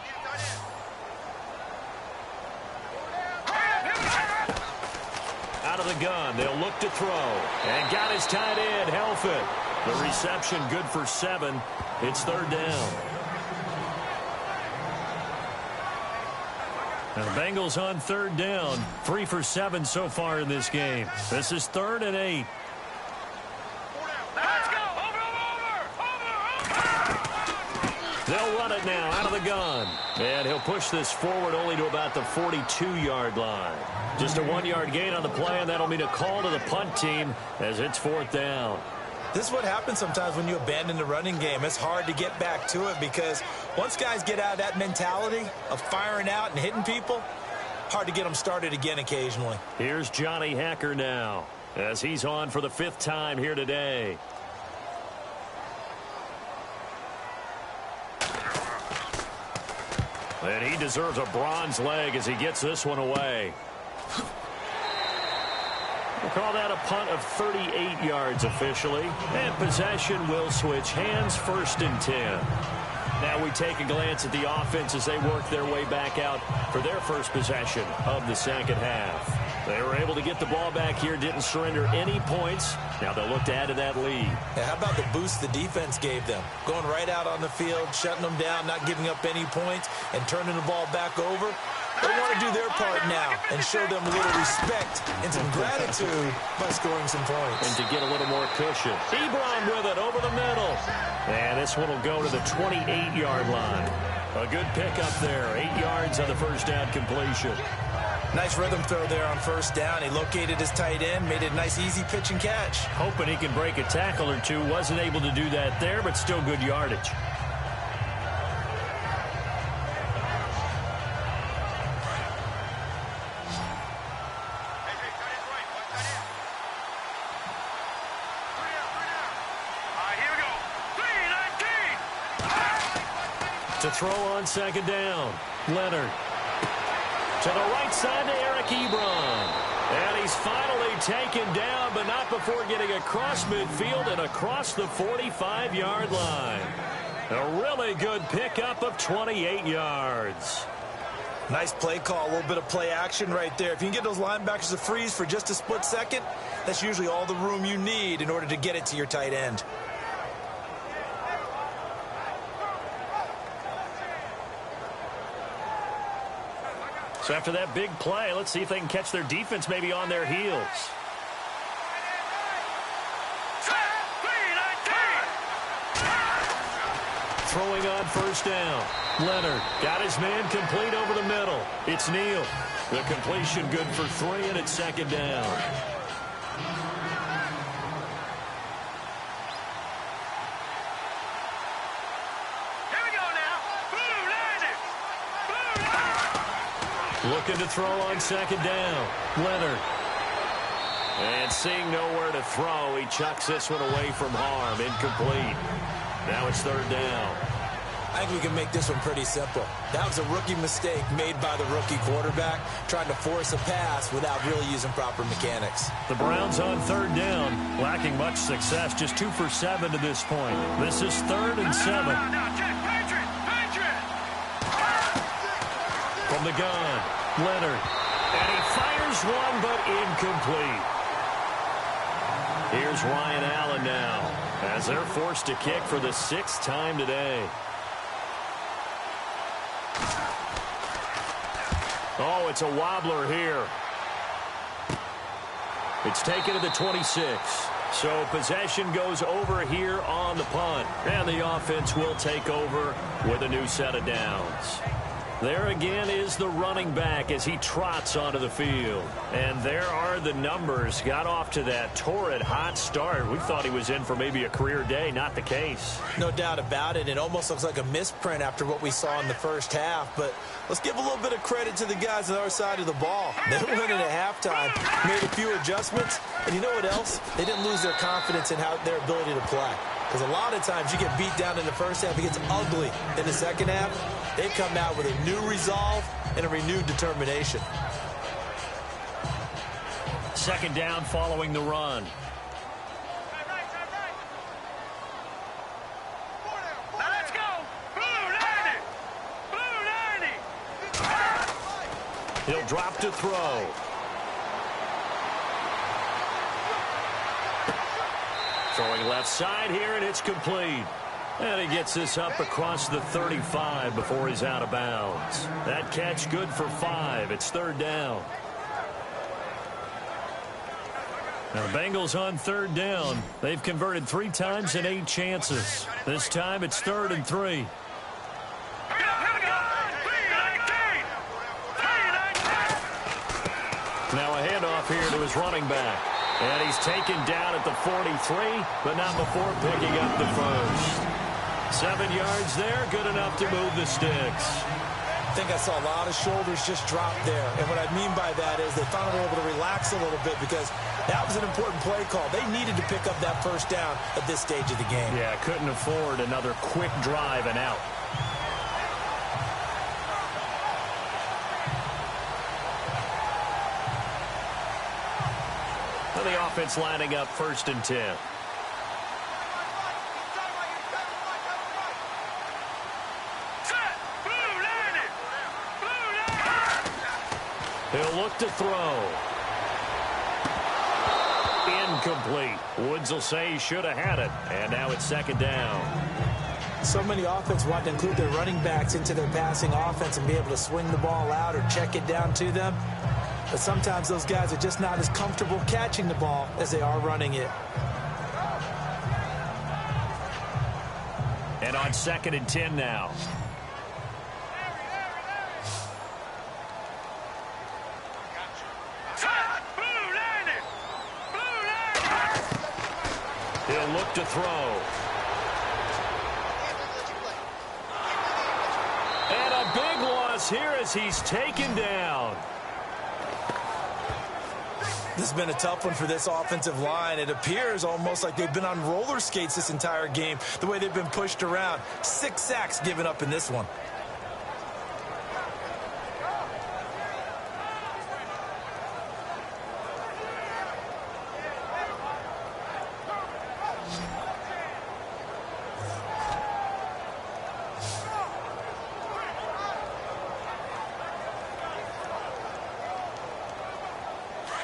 Out of the gun, they'll look to throw. And got his tight end, Helfet. The reception good for 7. It's 3rd down. And the Bengals on 3rd down. 3 for 7 so far in this game. This is 3rd and 8. They'll run it now out of the gun. And he'll push this forward only to about the 42-yard line. Just a 1-yard gain on the play, and that'll mean a call to the punt team as it's 4th down. This is what happens sometimes when you abandon the running game. It's hard to get back to it because once guys get out of that mentality of firing out and hitting people, hard to get them started again occasionally. Here's Johnny Hacker now as he's on for the 5th time here today. And he deserves a bronze leg as he gets this one away. We'll call that a punt of 38 yards officially. And possession will switch hands, 1st and 10. Now we take a glance at the offense as they work their way back out for their first possession of the second half. They were able to get the ball back here, didn't surrender any points. Now they'll look to add to that lead. Yeah, how about the boost the defense gave them? Going right out on the field, shutting them down, not giving up any points, and turning the ball back over. They want to do their part now and show them a little respect and some gratitude by scoring some points. And to get a little more cushion. Ebron with it over the middle. And this one will go to the 28-yard line. A good pickup there. 8 yards on the first down completion. Nice rhythm throw there on first down. He located his tight end, made it a nice, easy pitch and catch. Hoping he can break a tackle or two. Wasn't able to do that there, but still good yardage. To throw on second down. Leonard. To the right side to Eric Ebron. And he's finally taken down, but not before getting across midfield and across the 45-yard line. A really good pickup of 28 yards. Nice play call, a little bit of play action right there. If you can get those linebackers to freeze for just a split second, that's usually all the room you need in order to get it to your tight end. So after that big play, let's see if they can catch their defense maybe on their heels. Throwing on first down. Leonard got his man complete over the middle. It's Neal. The completion good for 3, and it's second down. Looking to throw on second down. Leonard. And seeing nowhere to throw, he chucks this one away from harm. Incomplete. Now it's third down. I think we can make this one pretty simple. That was a rookie mistake made by the rookie quarterback, trying to force a pass without really using proper mechanics. The Browns on third down, lacking much success, just 2 for 7 to this point. This is 3rd and 7. From the gun, Leonard. And he fires one, but incomplete. Here's Ryan Allen now, as they're forced to kick for the 6th time today. Oh, it's a wobbler here. It's taken to the 26. So possession goes over here on the punt. And the offense will take over with a new set of downs. There again is the running back as he trots onto the field. And there are the numbers. Got off to that torrid hot start. We thought he was in for maybe a career day. Not the case. No doubt about it. It almost looks like a misprint after what we saw in the first half. But let's give a little bit of credit to the guys on our side of the ball. They went in at halftime, made a few adjustments. And you know what else? They didn't lose their confidence in their ability to play. Because a lot of times you get beat down in the first half, it gets ugly in the second half. They've come out with a new resolve and a renewed determination. Second down following the run. Let's go! Blue 90! Blue 90! He'll drop to throw. Throwing left side here, and it's complete. And he gets this up across the 35 before he's out of bounds. That catch good for 5. It's third down. Now the Bengals on third down. They've converted 3 times in 8 chances. This time it's 3rd and 3. Now a handoff here to his running back. And he's taken down at the 43, but not before picking up the first. 7 yards there, good enough to move the sticks. I think I saw a lot of shoulders just drop there. And what I mean by that is they finally were able to relax a little bit because that was an important play call. They needed to pick up that first down at this stage of the game. Yeah, couldn't afford another quick drive and out. So the offense lining up 1st and 10. He'll look to throw. Incomplete. Woods will say he should have had it. And now it's 2nd down. So many offense want to include their running backs into their passing offense and be able to swing the ball out or check it down to them. But sometimes those guys are just not as comfortable catching the ball as they are running it. And on 2nd and 10 now. He'll look to throw. And a big loss here as he's taken down. This has been a tough one for this offensive line. It appears almost like they've been on roller skates this entire game, the way they've been pushed around. 6 sacks given up in this one.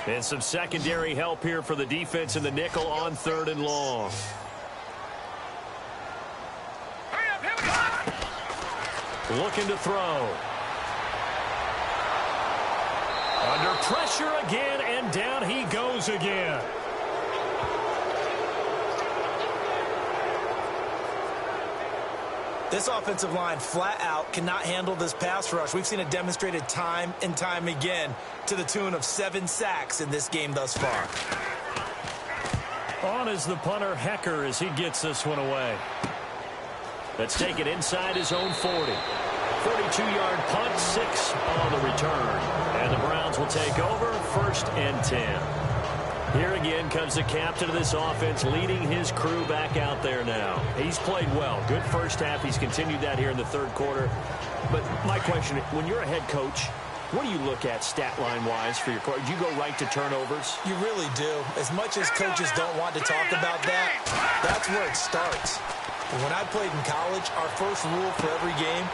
And some secondary help here for the defense in the nickel on 3rd and long. Looking to throw. Under pressure again, and down he goes again. This offensive line flat out cannot handle this pass rush. We've seen it demonstrated time and time again to the tune of 7 sacks in this game thus far. On is the punter Hecker as he gets this one away. Let's take it inside his own 40. 42-yard punt, 6 on the return. And the Browns will take over 1st and 10. Here again comes the captain of this offense leading his crew back out there now. He's played well. Good first half. He's continued that here in the 3rd quarter. But my question, when you're a head coach, what do you look at stat line-wise for your coach? Do you go right to turnovers? You really do. As much as coaches don't want to talk about that, that's where it starts. When I played in college, our first rule for every game,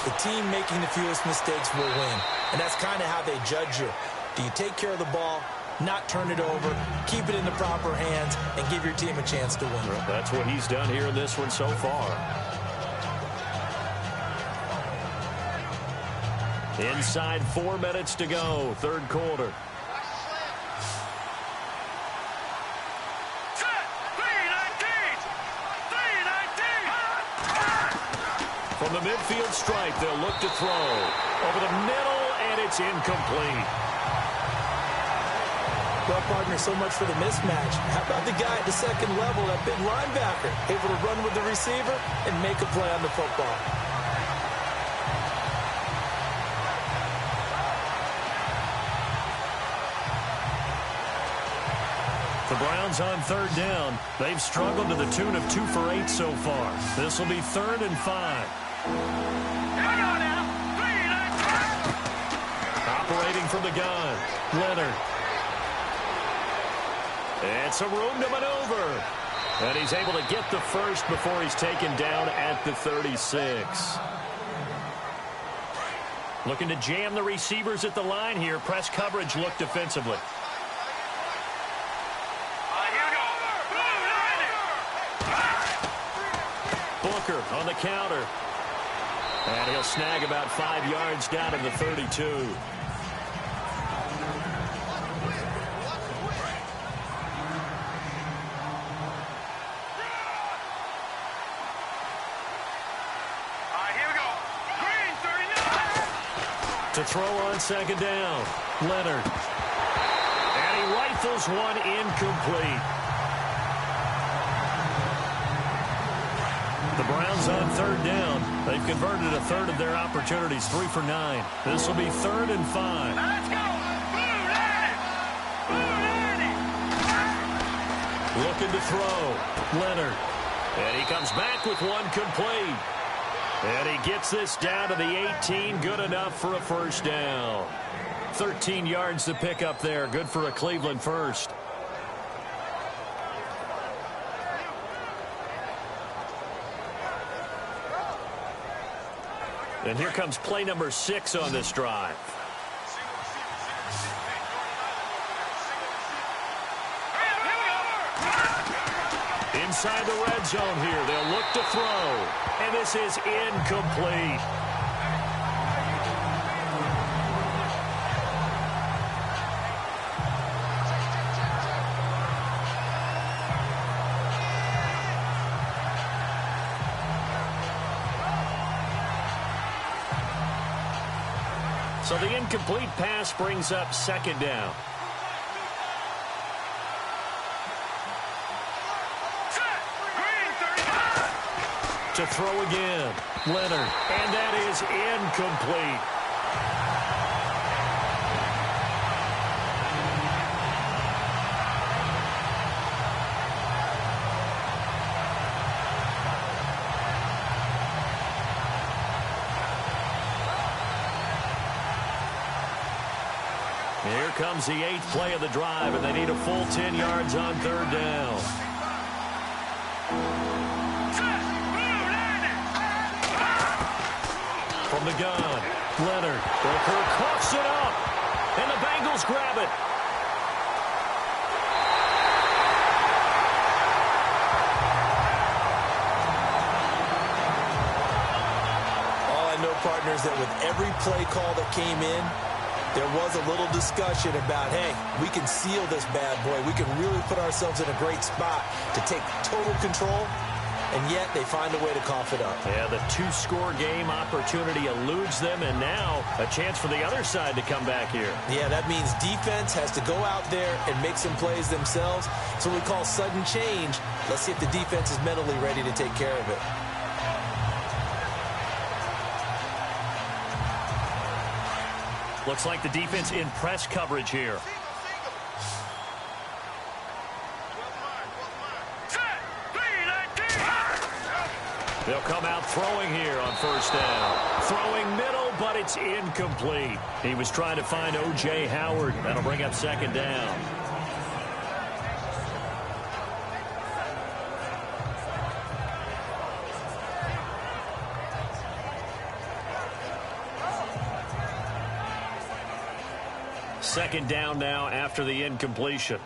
the team making the fewest mistakes will win. And that's kind of how they judge you. Do you take care of the ball, not turn it over, keep it in the proper hands, and give your team a chance to win? Well, that's what he's done here in this one so far. Inside 4 minutes to go, 3rd quarter. From the midfield stripe, they'll look to throw. Over the middle, and it's incomplete. Well, partner, so much for the mismatch. How about the guy at the 2nd level, that big linebacker, able to run with the receiver and make a play on the football? The Browns on 3rd down. They've struggled to the tune of 2 for 8 so far. This will be 3rd and 5. Operating from the gun, Leonard. It's a room to maneuver. And he's able to get the first before he's taken down at the 36. Looking to jam the receivers at the line here. Press coverage look defensively. Booker on the counter. And he'll snag about 5 yards down to the 32. To throw on 2nd down, Leonard. And he rifles one incomplete. The Browns on 3rd down. They've converted a 1/3 of their opportunities, 3 for 9. This will be 3rd and 5. Let's go! Looking to throw, Leonard. And he comes back with one complete. And he gets this down to the 18, good enough for a 1st down. 13 yards to pick up there, good for a Cleveland first. And here comes play number 6 on this drive. Inside the red zone here. They'll look to throw. And this is incomplete. So the incomplete pass brings up second down. To throw again, Leonard, and that is incomplete. Here comes the 8th play of the drive, and they need a full 10 yards on third down. From the gun, Leonard. Booker coughs it up, and the Bengals grab it. All I know, partners, that with every play call that came in, there was a little discussion about, hey, we can seal this bad boy. We can really put ourselves in a great spot to take total control. And yet they find a way to cough it up. Yeah, the 2-score game opportunity eludes them, and now a chance for the other side to come back here. Yeah, that means defense has to go out there and make some plays themselves. It's what we call sudden change. Let's see if the defense is mentally ready to take care of it. Looks like the defense in press coverage here. They'll come out throwing here on first down. Throwing middle, but it's incomplete. He was trying to find O.J. Howard. That'll bring up second down. Second down now after the incompletion.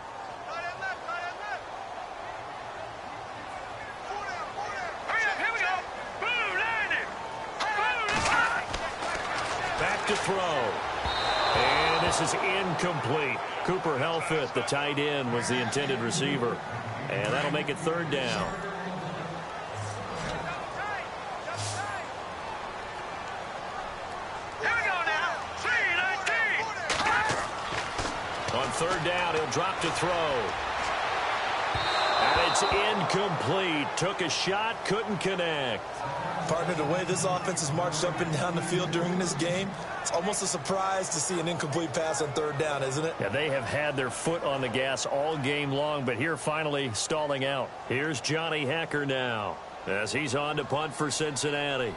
Back to throw. And this is incomplete. Cooper Helfrich, the tight end, was the intended receiver. And that'll make it third down. On third down, he'll drop to throw. And it's incomplete. Took a shot, couldn't connect. Partner, the way this offense has marched up and down the field during this game, it's almost a surprise to see an incomplete pass on third down, isn't it? Yeah, they have had their foot on the gas all game long, but here finally stalling out. Here's Johnny Hekker now as he's on to punt for Cincinnati.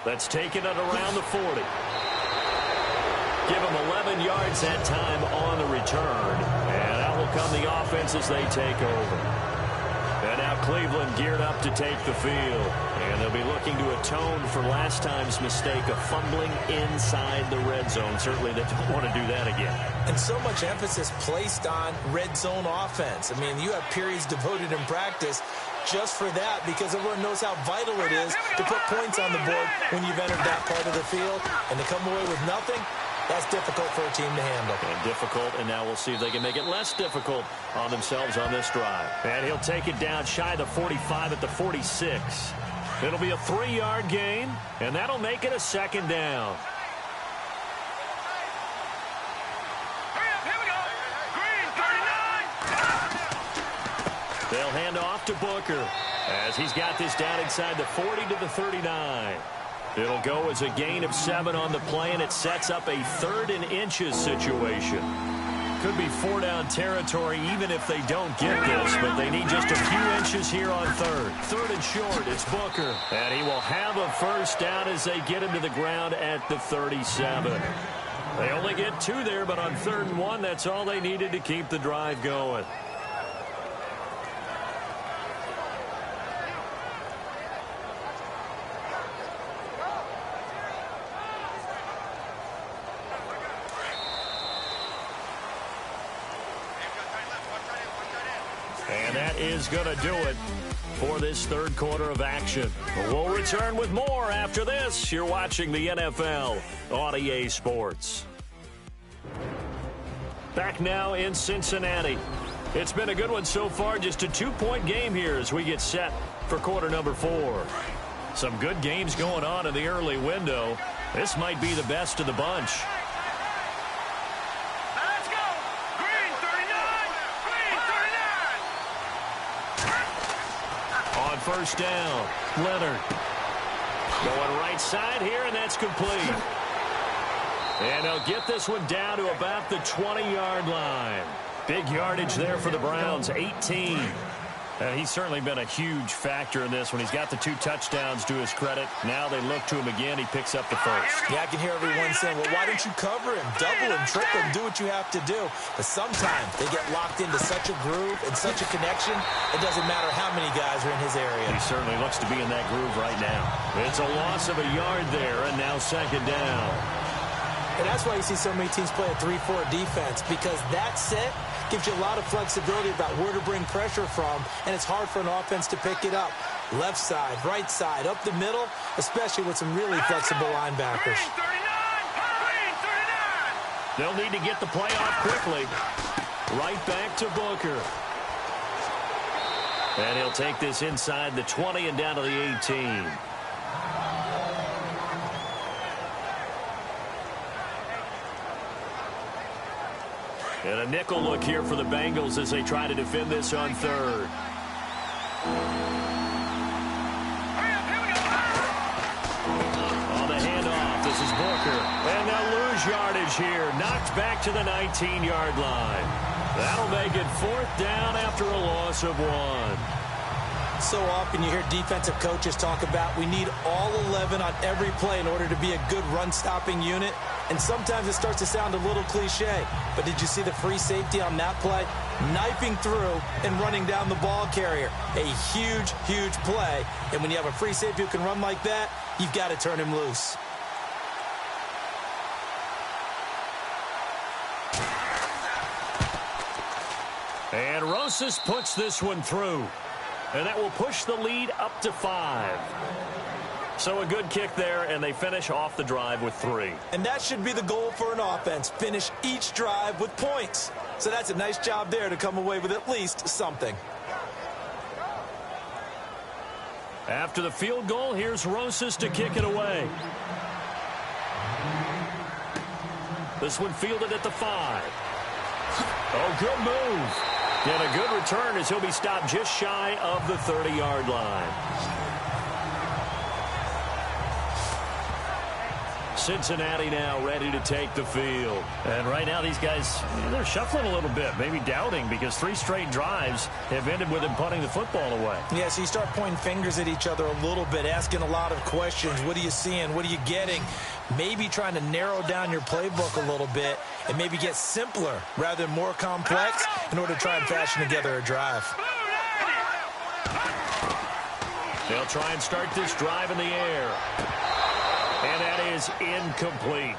That's taken it around the 40. Give them 11 yards that time on the return. And out will come the offense as they take over. And now Cleveland geared up to take the field. And they'll be looking to atone for last time's mistake of fumbling inside the red zone. Certainly they don't want to do that again. And so much emphasis placed on red zone offense. I mean, you have periods devoted in practice just for that, because everyone knows how vital it is to put points on the board when you've entered that part of the field. And to come away with nothing, that's difficult for a team to handle. And difficult, and now we'll see if they can make it less difficult on themselves on this drive. And he'll take it down shy of the 45 at the 46. It'll be a 3-yard gain, and that'll make it a second down. They'll hand off to Booker as he's got this down inside the 40 to the 39. It'll go as a gain of 7 on the play, and it sets up a 3rd and inches situation. Could be 4-down territory even if they don't get this, but they need just a few inches here on 3rd. 3rd and short, it's Booker. And he will have a first down as they get him to the ground at the 37. They only get 2 there, but on 3rd and 1, that's all they needed to keep the drive going. And that is going to do it for this 3rd quarter of action. We'll return with more after this. You're watching the NFL on EA Sports. Back now in Cincinnati. It's been a good one so far. Just a 2-point game here as we get set for quarter number 4. Some good games going on in the early window. This might be the best of the bunch. Let's go. Green 39. Green 39. On 1st down, Leonard. Going right side here, and that's complete. And they'll get this one down to about the 20-yard line. Big yardage there for the Browns, 18. He's certainly been a huge factor in this when he's got the 2 touchdowns to his credit. Now they look to him again. He picks up the 1st. Yeah, I can hear everyone saying, well, why don't you cover him, double him, triple him, do what you have to do. But sometimes they get locked into such a groove and such a connection, it doesn't matter how many guys are in his area. He certainly looks to be in that groove right now. It's a loss of a yard there, and now 2nd down. And that's why you see so many teams play a 3-4 defense, because that set gives you a lot of flexibility about where to bring pressure from, and it's hard for an offense to pick it up. Left side, right side, up the middle, especially with some really flexible linebackers. Green 39. They'll need to get the play off quickly. Right back to Booker. And he'll take this inside the 20 and down to the 18. And a nickel look here for the Bengals as they try to defend this on 3rd. On the handoff, this is Booker. And they'll lose yardage here. Knocked back to the 19-yard line. That'll make it 4th down after a loss of 1. So often you hear defensive coaches talk about we need all 11 on every play in order to be a good run-stopping unit. And sometimes it starts to sound a little cliche. But did you see the free safety on that play? Knifing through and running down the ball carrier. A huge, huge play. And when you have a free safety who can run like that, you've got to turn him loose. And Rosas puts this one through. And that will push the lead up to 5. So a good kick there, and they finish off the drive with 3. And that should be the goal for an offense. Finish each drive with points. So that's a nice job there to come away with at least something. After the field goal, here's Rosas to kick it away. This one fielded at the 5. Oh, good move. And a good return as he'll be stopped just shy of the 30-yard line. Cincinnati now ready to take the field. And right now these guys, they're shuffling a little bit, maybe doubting, because 3 straight drives have ended with him punting the football away. Yeah, so you start pointing fingers at each other a little bit, asking a lot of questions. What are you seeing? What are you getting? Maybe trying to narrow down your playbook a little bit and maybe get simpler rather than more complex in order to try and fashion together a drive. They'll try and start this drive in the air. And that is incomplete.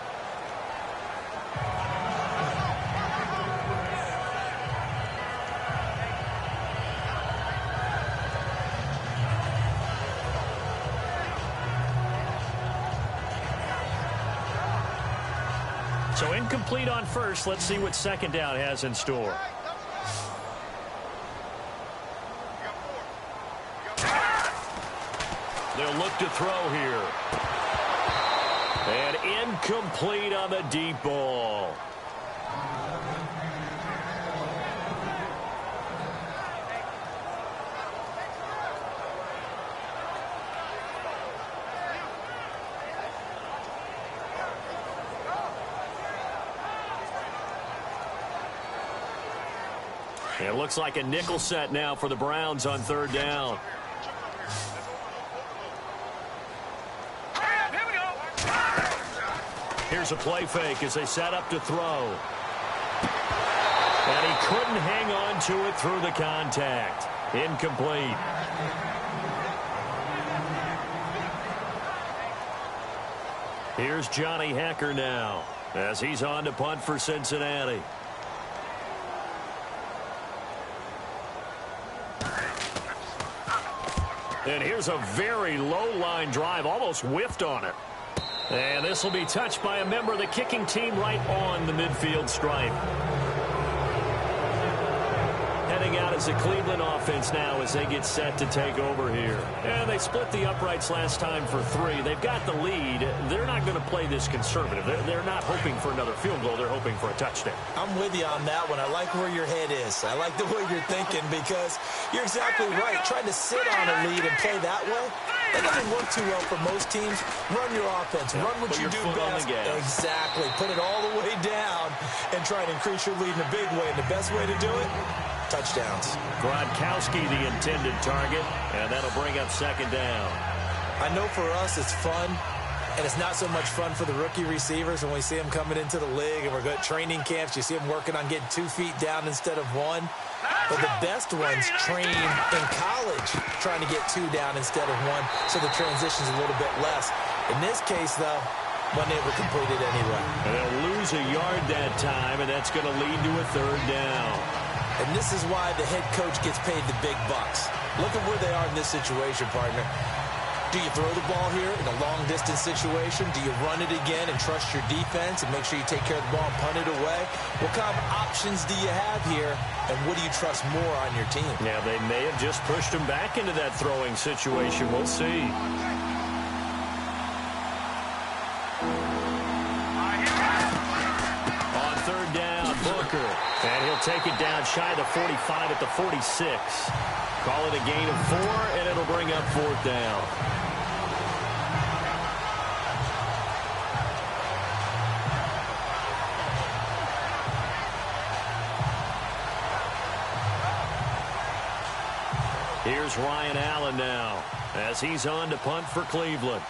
So incomplete on 1st. Let's see what 2nd down has in store. They'll look to throw here. And incomplete on the deep ball. It looks like a nickel set now for the Browns on 3rd down. Here's a play fake as they set up to throw. And he couldn't hang on to it through the contact. Incomplete. Here's Johnny Hecker now as he's on to punt for Cincinnati. And here's a very low-line drive, almost whiffed on it. And this will be touched by a member of the kicking team right on the midfield stripe. Heading out as the Cleveland offense now as they get set to take over here. And they split the uprights last time for 3. They've got the lead. They're not going to play this conservative. They're not hoping for another field goal. They're hoping for a touchdown. I'm with you on that one. I like where your head is. I like the way you're thinking because you're exactly right. Trying to sit on a lead and play that way, that doesn't work too well for most teams. Run your offense. Run what you do best. Exactly. Put it all the way down and try and increase your lead in a big way. And the best way to do it, touchdowns. Gronkowski the intended target, and that'll bring up second down. I know for us it's fun, and it's not so much fun for the rookie receivers when we see them coming into the league and we're going to training camps. You see them working on getting 2 feet down instead of 1. But the best ones train in college trying to get 2 down instead of 1, so the transition's a little bit less. In this case, though, wasn't able to complete it anyway. And they'll lose a yard that time, and that's going to lead to a third down. And this is why the head coach gets paid the big bucks. Look at where they are in this situation, partner. Do you throw the ball here in a long-distance situation? Do you run it again and trust your defense and make sure you take care of the ball and punt it away? What kind of options do you have here, and what do you trust more on your team? Yeah, they may have just pushed him back into that throwing situation. We'll see. On third down, Booker. And he'll take it down shy of the 45 at the 46. Call it a gain of 4, and it'll bring up fourth down. Here's Ryan Allen now as he's on to punt for Cleveland.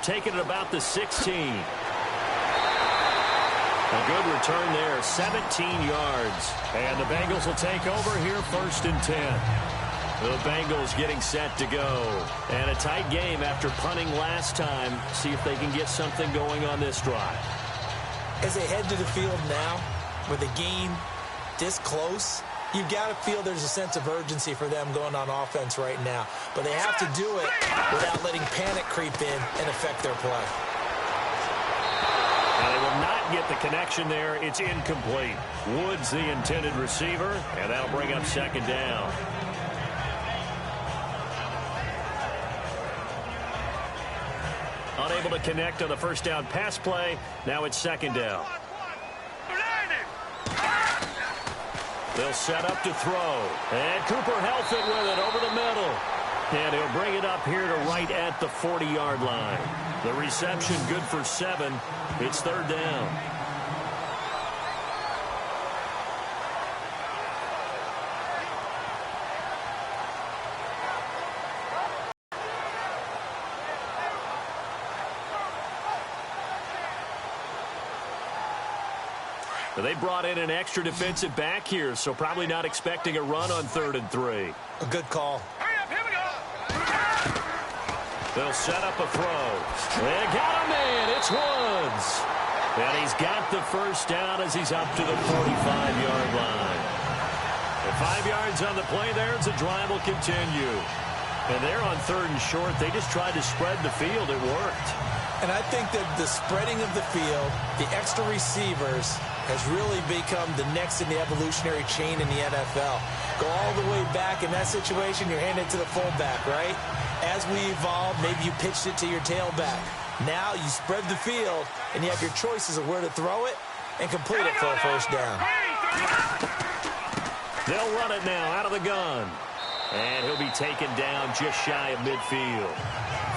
Taking it about the 16. A good return there, 17 yards. And the Bengals will take over here first and 10. The Bengals getting set to go. And a tight game after punting last time. See if they can get something going on this drive. As they head to the field now, with the game this close, you've got to feel there's a sense of urgency for them going on offense right now. But they have to do it without letting panic creep in and affect their play. And they will not get the connection there. It's incomplete. Woods the intended receiver, and that'll bring up second down. Unable to connect on the first down pass play. Now it's second down. They'll set up to throw. And Cooper helps it with it over the middle. And he'll bring it up here to right at the 40-yard line. The reception good for 7. It's third down. They brought in an extra defensive back here, so probably not expecting a run on 3rd and 3. A good call. Hurry up, here we go. They'll set up a throw. They got a man. It's Woods. And he's got the first down as he's up to the 45-yard line. And 5 yards on the play there as the drive will continue. And they're on 3rd and short. They just tried to spread the field. It worked. And I think that the spreading of the field, the extra receivers, has really become the next in the evolutionary chain in the NFL. Go all the way back. In that situation, you're handing it to the fullback, right? As we evolve, maybe you pitched it to your tailback. Now you spread the field, and you have your choices of where to throw it and complete it for a first down. They'll run it now out of the gun. And he'll be taken down just shy of midfield.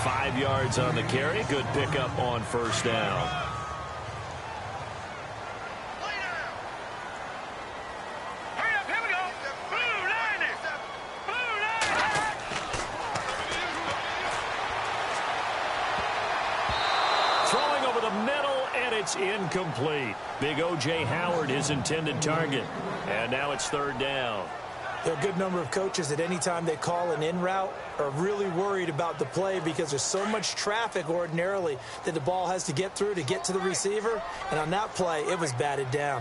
5 yards on the carry. Good pickup on first down. Hurry up, here we it's incomplete. Big O.J. Howard, his intended target. And now it's third down. There are a good number of coaches that any time they call an in route are really worried about the play because there's so much traffic ordinarily that the ball has to get through to get to the receiver. And on that play, it was batted down.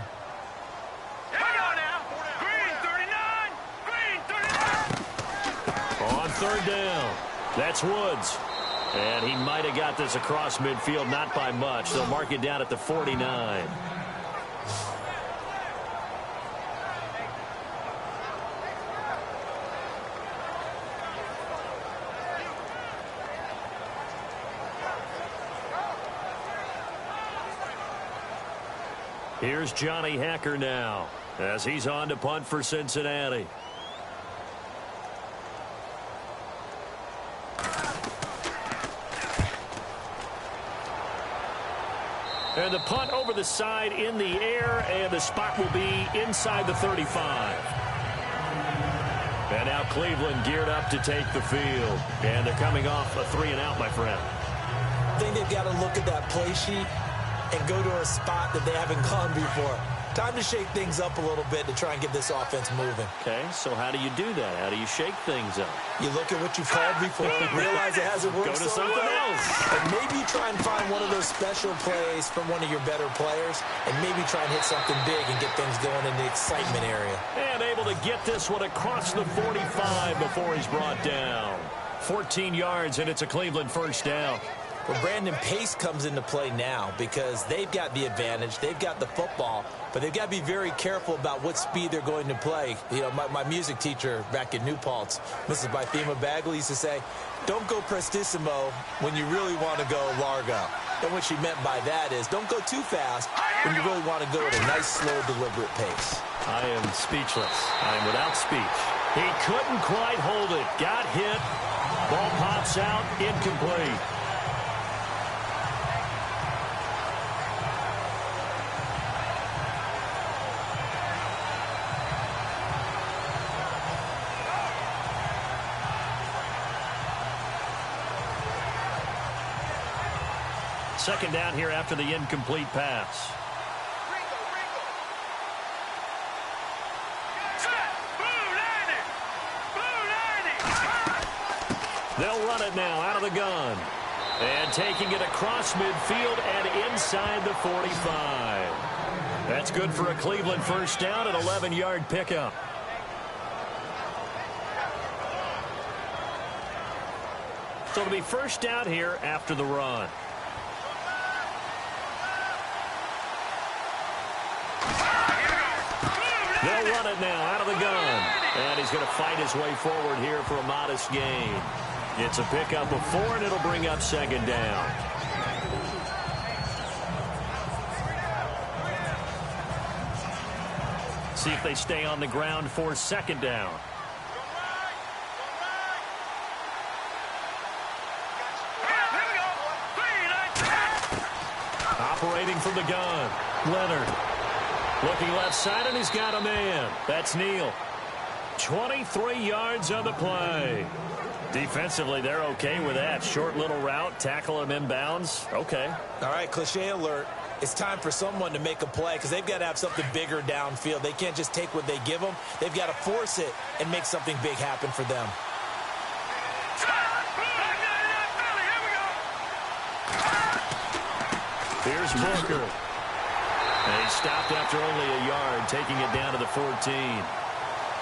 Here we go now. Green 39. Green 39. On third down, that's Woods. And he might have got this across midfield, not by much. They'll mark it down at the 49. Here's Johnny Hacker now as he's on to punt for Cincinnati. And the punt over the side in the air, and the spot will be inside the 35. And now Cleveland geared up to take the field. And they're coming off a 3-and-out, my friend. I think they've got to look at that play sheet and go to a spot that they haven't gone before. Time to shake things up a little bit to try and get this offense moving. Okay, so how do you do that? How do you shake things up? You look at what you've called before, realize it hasn't worked. Go to so something well, else. and maybe try and find one of those special plays from one of your better players, and maybe try and hit something big and get things going in the excitement area. And able to get this one across the 45 before he's brought down. 14 yards, and it's a Cleveland first down. Well, Brandon, pace comes into play now because they've got the advantage. They've got the football, but they've got to be very careful about what speed they're going to play. You know, my music teacher back in New Paltz, Mrs. Bythema Bagley, used to say, don't go prestissimo when you really want to go largo. And what she meant by that is don't go too fast when you really want to go at a nice, slow, deliberate pace. I am speechless. I am without speech. He couldn't quite hold it. Got hit. Ball pops out. Incomplete. Second down here after the incomplete pass. They'll run it now out of the gun. And taking it across midfield and inside the 45. That's good for a Cleveland first down, an 11-yard pickup. So it'll be first down here after the run. They'll run it now out of the gun. And he's going to fight his way forward here for a modest gain. It's a pickup of 4, and it'll bring up second down. See if they stay on the ground for second down. Operating from the gun, Leonard. Looking left side, and he's got a man. That's Neal. 23 yards on the play. Defensively, they're okay with that. Short little route, tackle him inbounds. Okay. All right, cliche alert. It's time for someone to make a play because they've got to have something bigger downfield. They can't just take what they give them. They've got to force it and make something big happen for them. Here's Booker. And he stopped after only a yard, taking it down to the 14.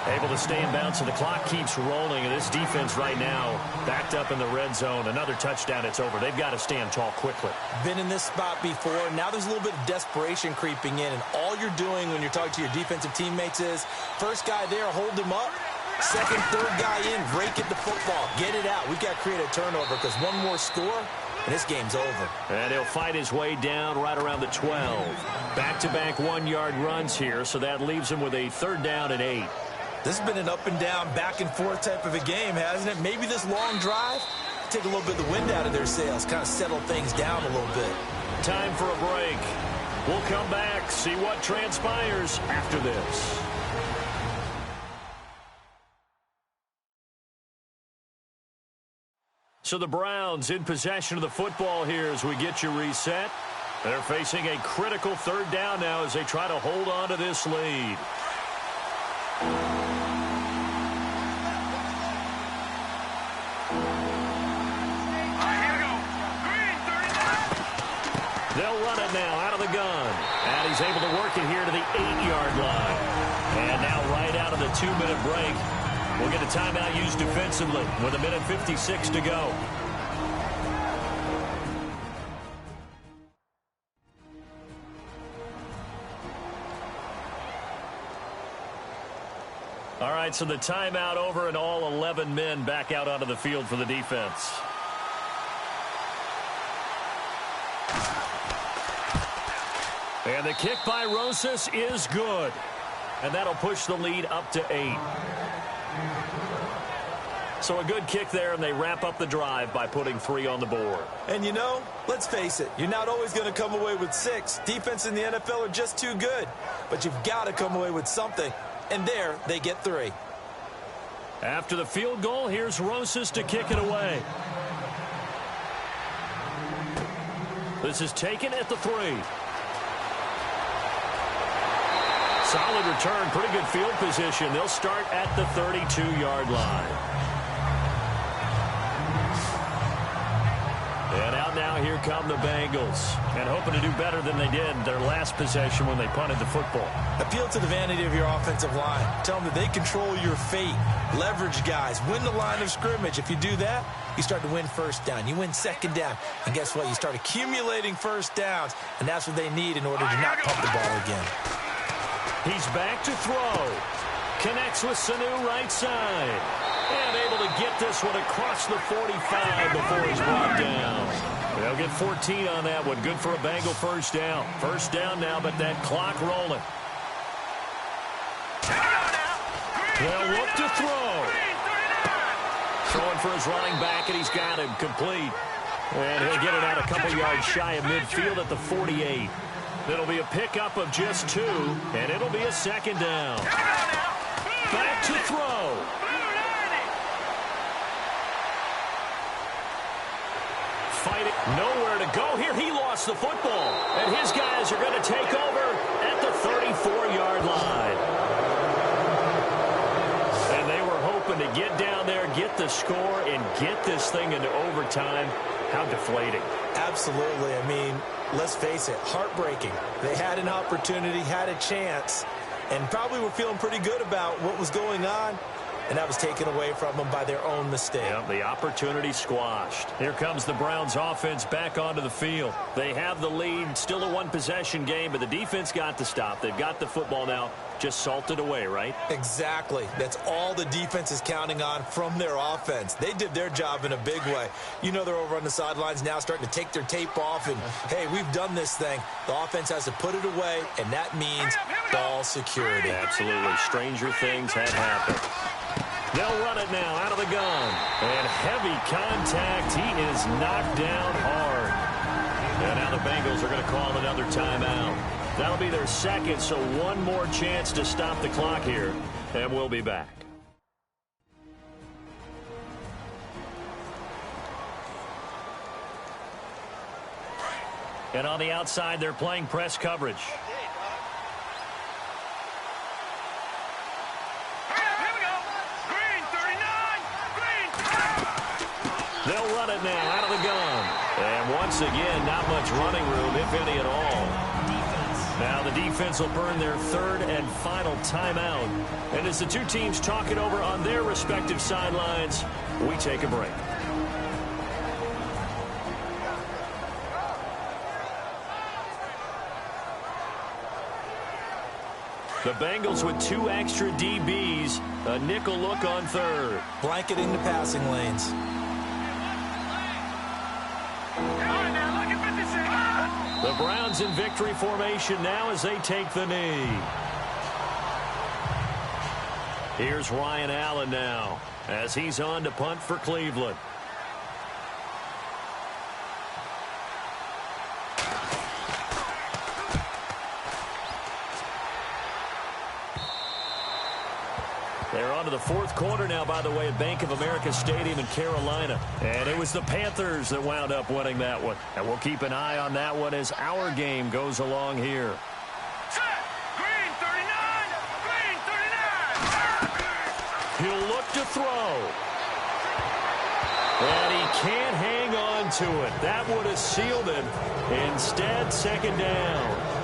Able to stay in bounds, so the clock keeps rolling. And this defense right now backed up in the red zone. Another touchdown, it's over. They've got to stand tall quickly. Been in this spot before. Now there's a little bit of desperation creeping in. And all you're doing when you're talking to your defensive teammates is, first guy there, hold him up. Second, third guy in, break at the football. Get it out. We've got to create a turnover because one more score, and this game's over. And he'll fight his way down right around the 12. Back-to-back one-yard runs here, so that leaves him with a third down and 8. This has been an up-and-down, back-and-forth type of a game, hasn't it? Maybe this long drive, take a little bit of the wind out of their sails, kind of settle things down a little bit. Time for a break. We'll come back, see what transpires after this. So the Browns in possession of the football here as we get you reset. They're facing a critical third down now as they try to hold on to this lead. They'll run it now out of the gun. And he's able to work it here to the 8-yard line. And now right out of the 2-minute break, we'll get a timeout used defensively with 1:56 to go. All right, so the timeout over and all 11 men back out onto the field for the defense. And the kick by Rosas is good. And that'll push the lead up to 8. So a good kick there, and they wrap up the drive by putting 3 on the board. And you know, let's face it, you're not always going to come away with 6. Defense in the NFL are just too good. But you've got to come away with something. And there, they get 3. After the field goal, here's Rosas to kick it away. This is taken at the 3. Solid return, pretty good field position. They'll start at the 32-yard line. And out now, here come the Bengals. And hoping to do better than they did their last possession when they punted the football. Appeal to the vanity of your offensive line. Tell them that they control your fate. Leverage guys. Win the line of scrimmage. If you do that, you start to win first down. You win second down. And guess what? You start accumulating first downs. And that's what they need in order to not pump the ball again. He's back to throw. Connects with Sanu right side. And able to get this one across the 45 before he's brought down. They'll get 14 on that one. Good for a Bengal first down. First down now, but that clock rolling. They'll look to throw. Throwing for his running back, and he's got him complete. And he'll get it out a couple yards shy of midfield at the 48. It'll be a pickup of just 2, and it'll be a second down. Back to throw. Fighting, nowhere to go here. He lost the football, and his guys are going to take over at the 34-yard line. And they were hoping to get down there, get the score, and get this thing into overtime. How deflating. Absolutely. I mean, let's face it, heartbreaking. They had an opportunity, had a chance, and probably were feeling pretty good about what was going on, and that was taken away from them by their own mistake. Yep, the opportunity squashed. Here comes the Browns offense back onto the field. They have the lead, still a one-possession game, but the defense got to stop. They've got the football now, just salted away, right? Exactly. That's all the defense is counting on from their offense. They did their job in a big way. You know they're over on the sidelines now starting to take their tape off, and, hey, we've done this thing. The offense has to put it away, and that means ball security. Absolutely. Stranger things had happened. They'll run it now out of the gun. And heavy contact. He is knocked down hard. And now the Bengals are going to call another timeout. That'll be their second, so one more chance to stop the clock here. And we'll be back. And on the outside, they're playing press coverage. They'll run it now out of the gun. And once again, not much running room, if any at all. Now the defense will burn their third and final timeout. And as the two teams talk it over on their respective sidelines, we take a break. The Bengals with 2 extra DBs, a nickel look on third. Blanketing the passing lanes. The Browns in victory formation now as they take the knee. Here's Ryan Allen now as he's on to punt for Cleveland. They're on to the fourth quarter now, by the way, at Bank of America Stadium in Carolina. And it was the Panthers that wound up winning that one. And we'll keep an eye on that one as our game goes along here. Set. Green 39. Green 39. He'll look to throw. And he can't hang on to it. That would have sealed it. Instead, second down.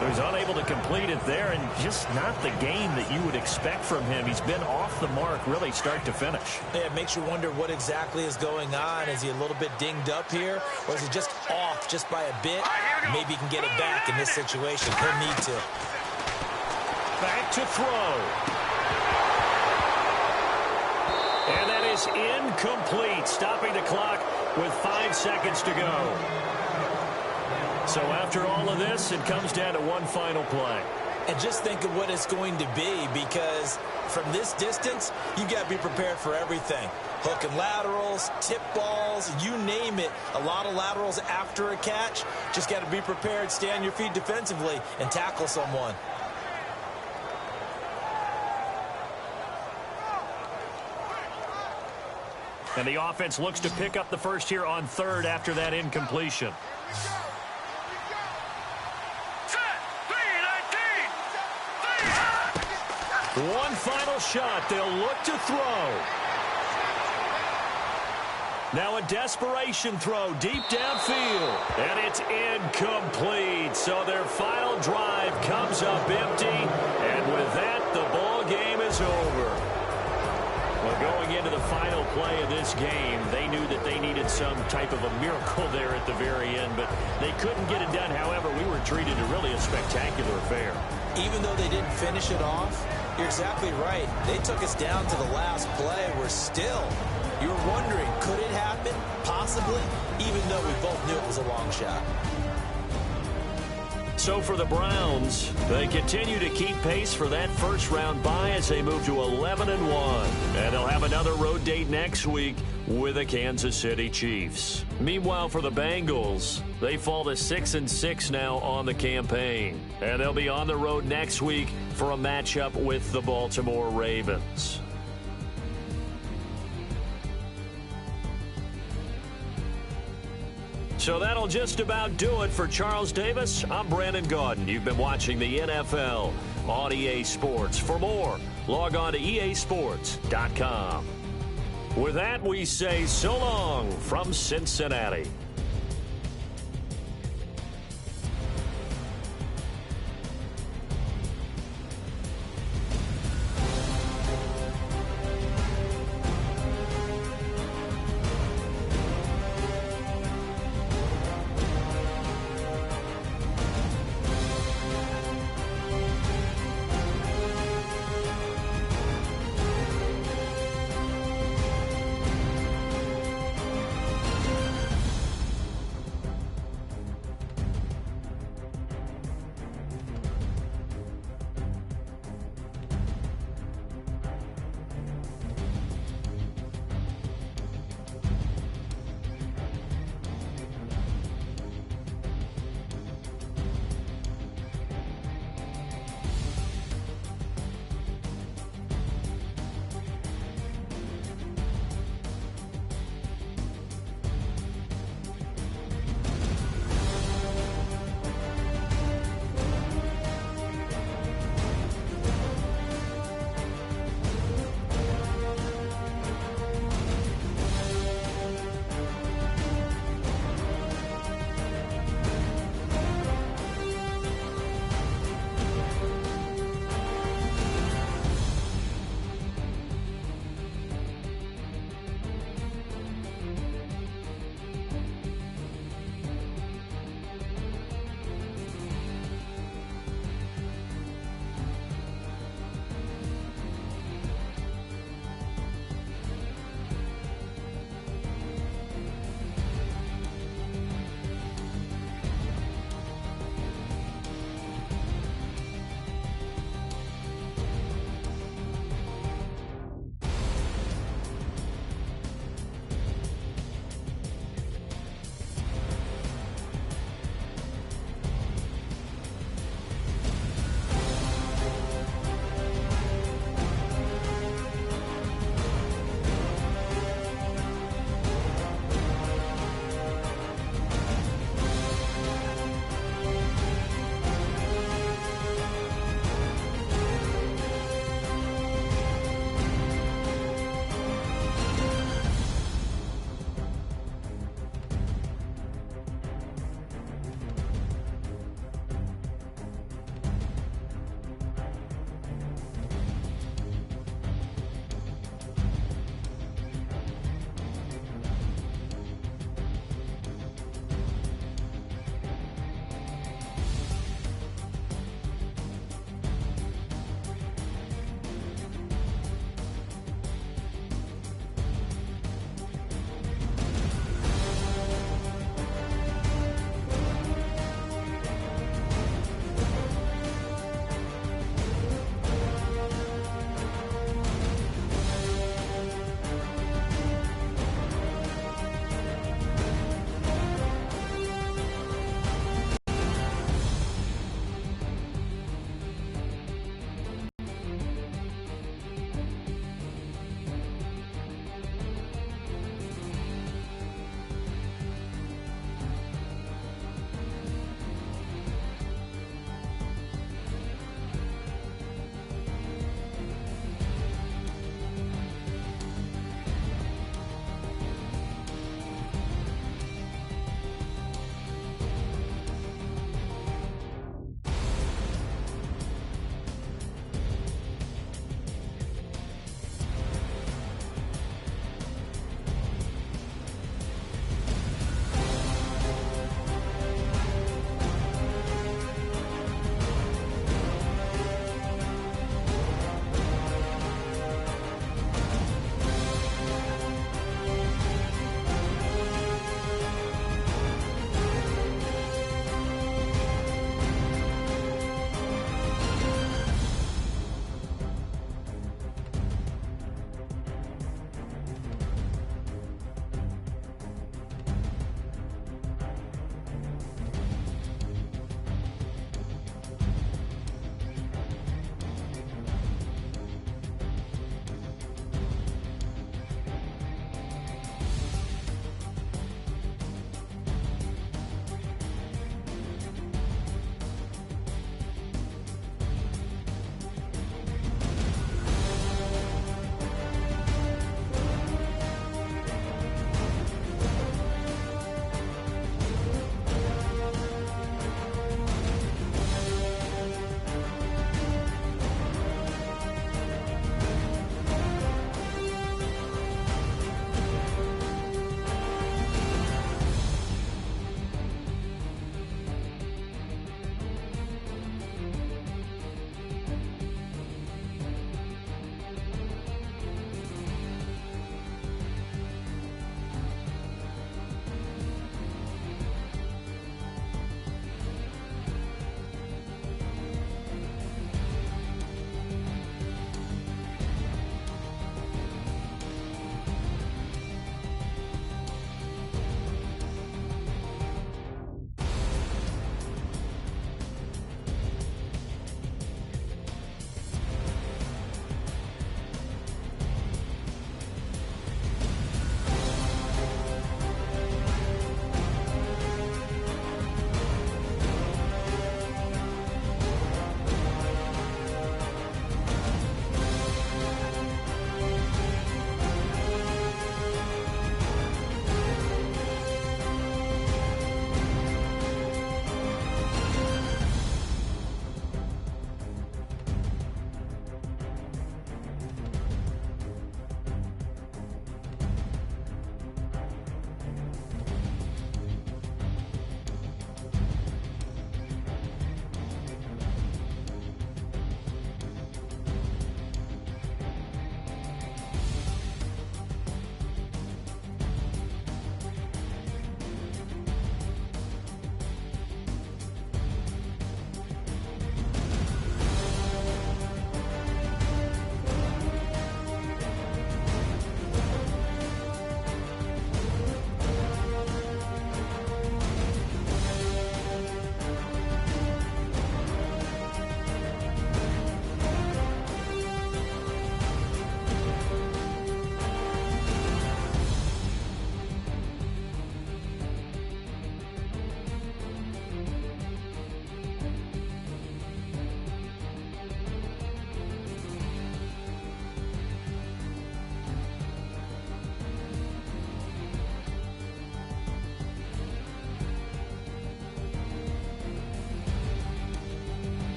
So he's unable to complete it there, and just not the game that you would expect from him. He's been off the mark really start to finish. Yeah, it makes you wonder what exactly is going on. Is he a little bit dinged up here, or is he just off just by a bit? Maybe he can get it back in this situation. He'll need to. Back to throw. And that is incomplete, stopping the clock with 5 seconds to go. So after all of this, it comes down to one final play. And just think of what it's going to be, because from this distance, you got to be prepared for everything. Hook and laterals, tip balls, you name it. A lot of laterals after a catch. Just got to be prepared, stay on your feet defensively, and tackle someone. And the offense looks to pick up the first here on third after that incompletion. One final shot. They'll look to throw. Now a desperation throw deep downfield. And it's incomplete. So their final drive comes up empty. And with that, the ball game is over. Well, going into the final play of this game, they knew that they needed some type of a miracle there at the very end, but they couldn't get it done. However, we were treated to really a spectacular affair. Even though they didn't finish it off, you're exactly right. They took us down to the last play. You were wondering, could it happen? Possibly, even though we both knew it was a long shot. So for the Browns, they continue to keep pace for that first-round bye as they move to 11-1. And they'll have another road date next week with the Kansas City Chiefs. Meanwhile, for the Bengals, they fall to 6-6 now on the campaign. And they'll be on the road next week for a matchup with the Baltimore Ravens. So that'll just about do it for Charles Davis. I'm Brandon Gaudin. You've been watching the NFL on EA Sports. For more, log on to easports.com. With that, we say so long from Cincinnati.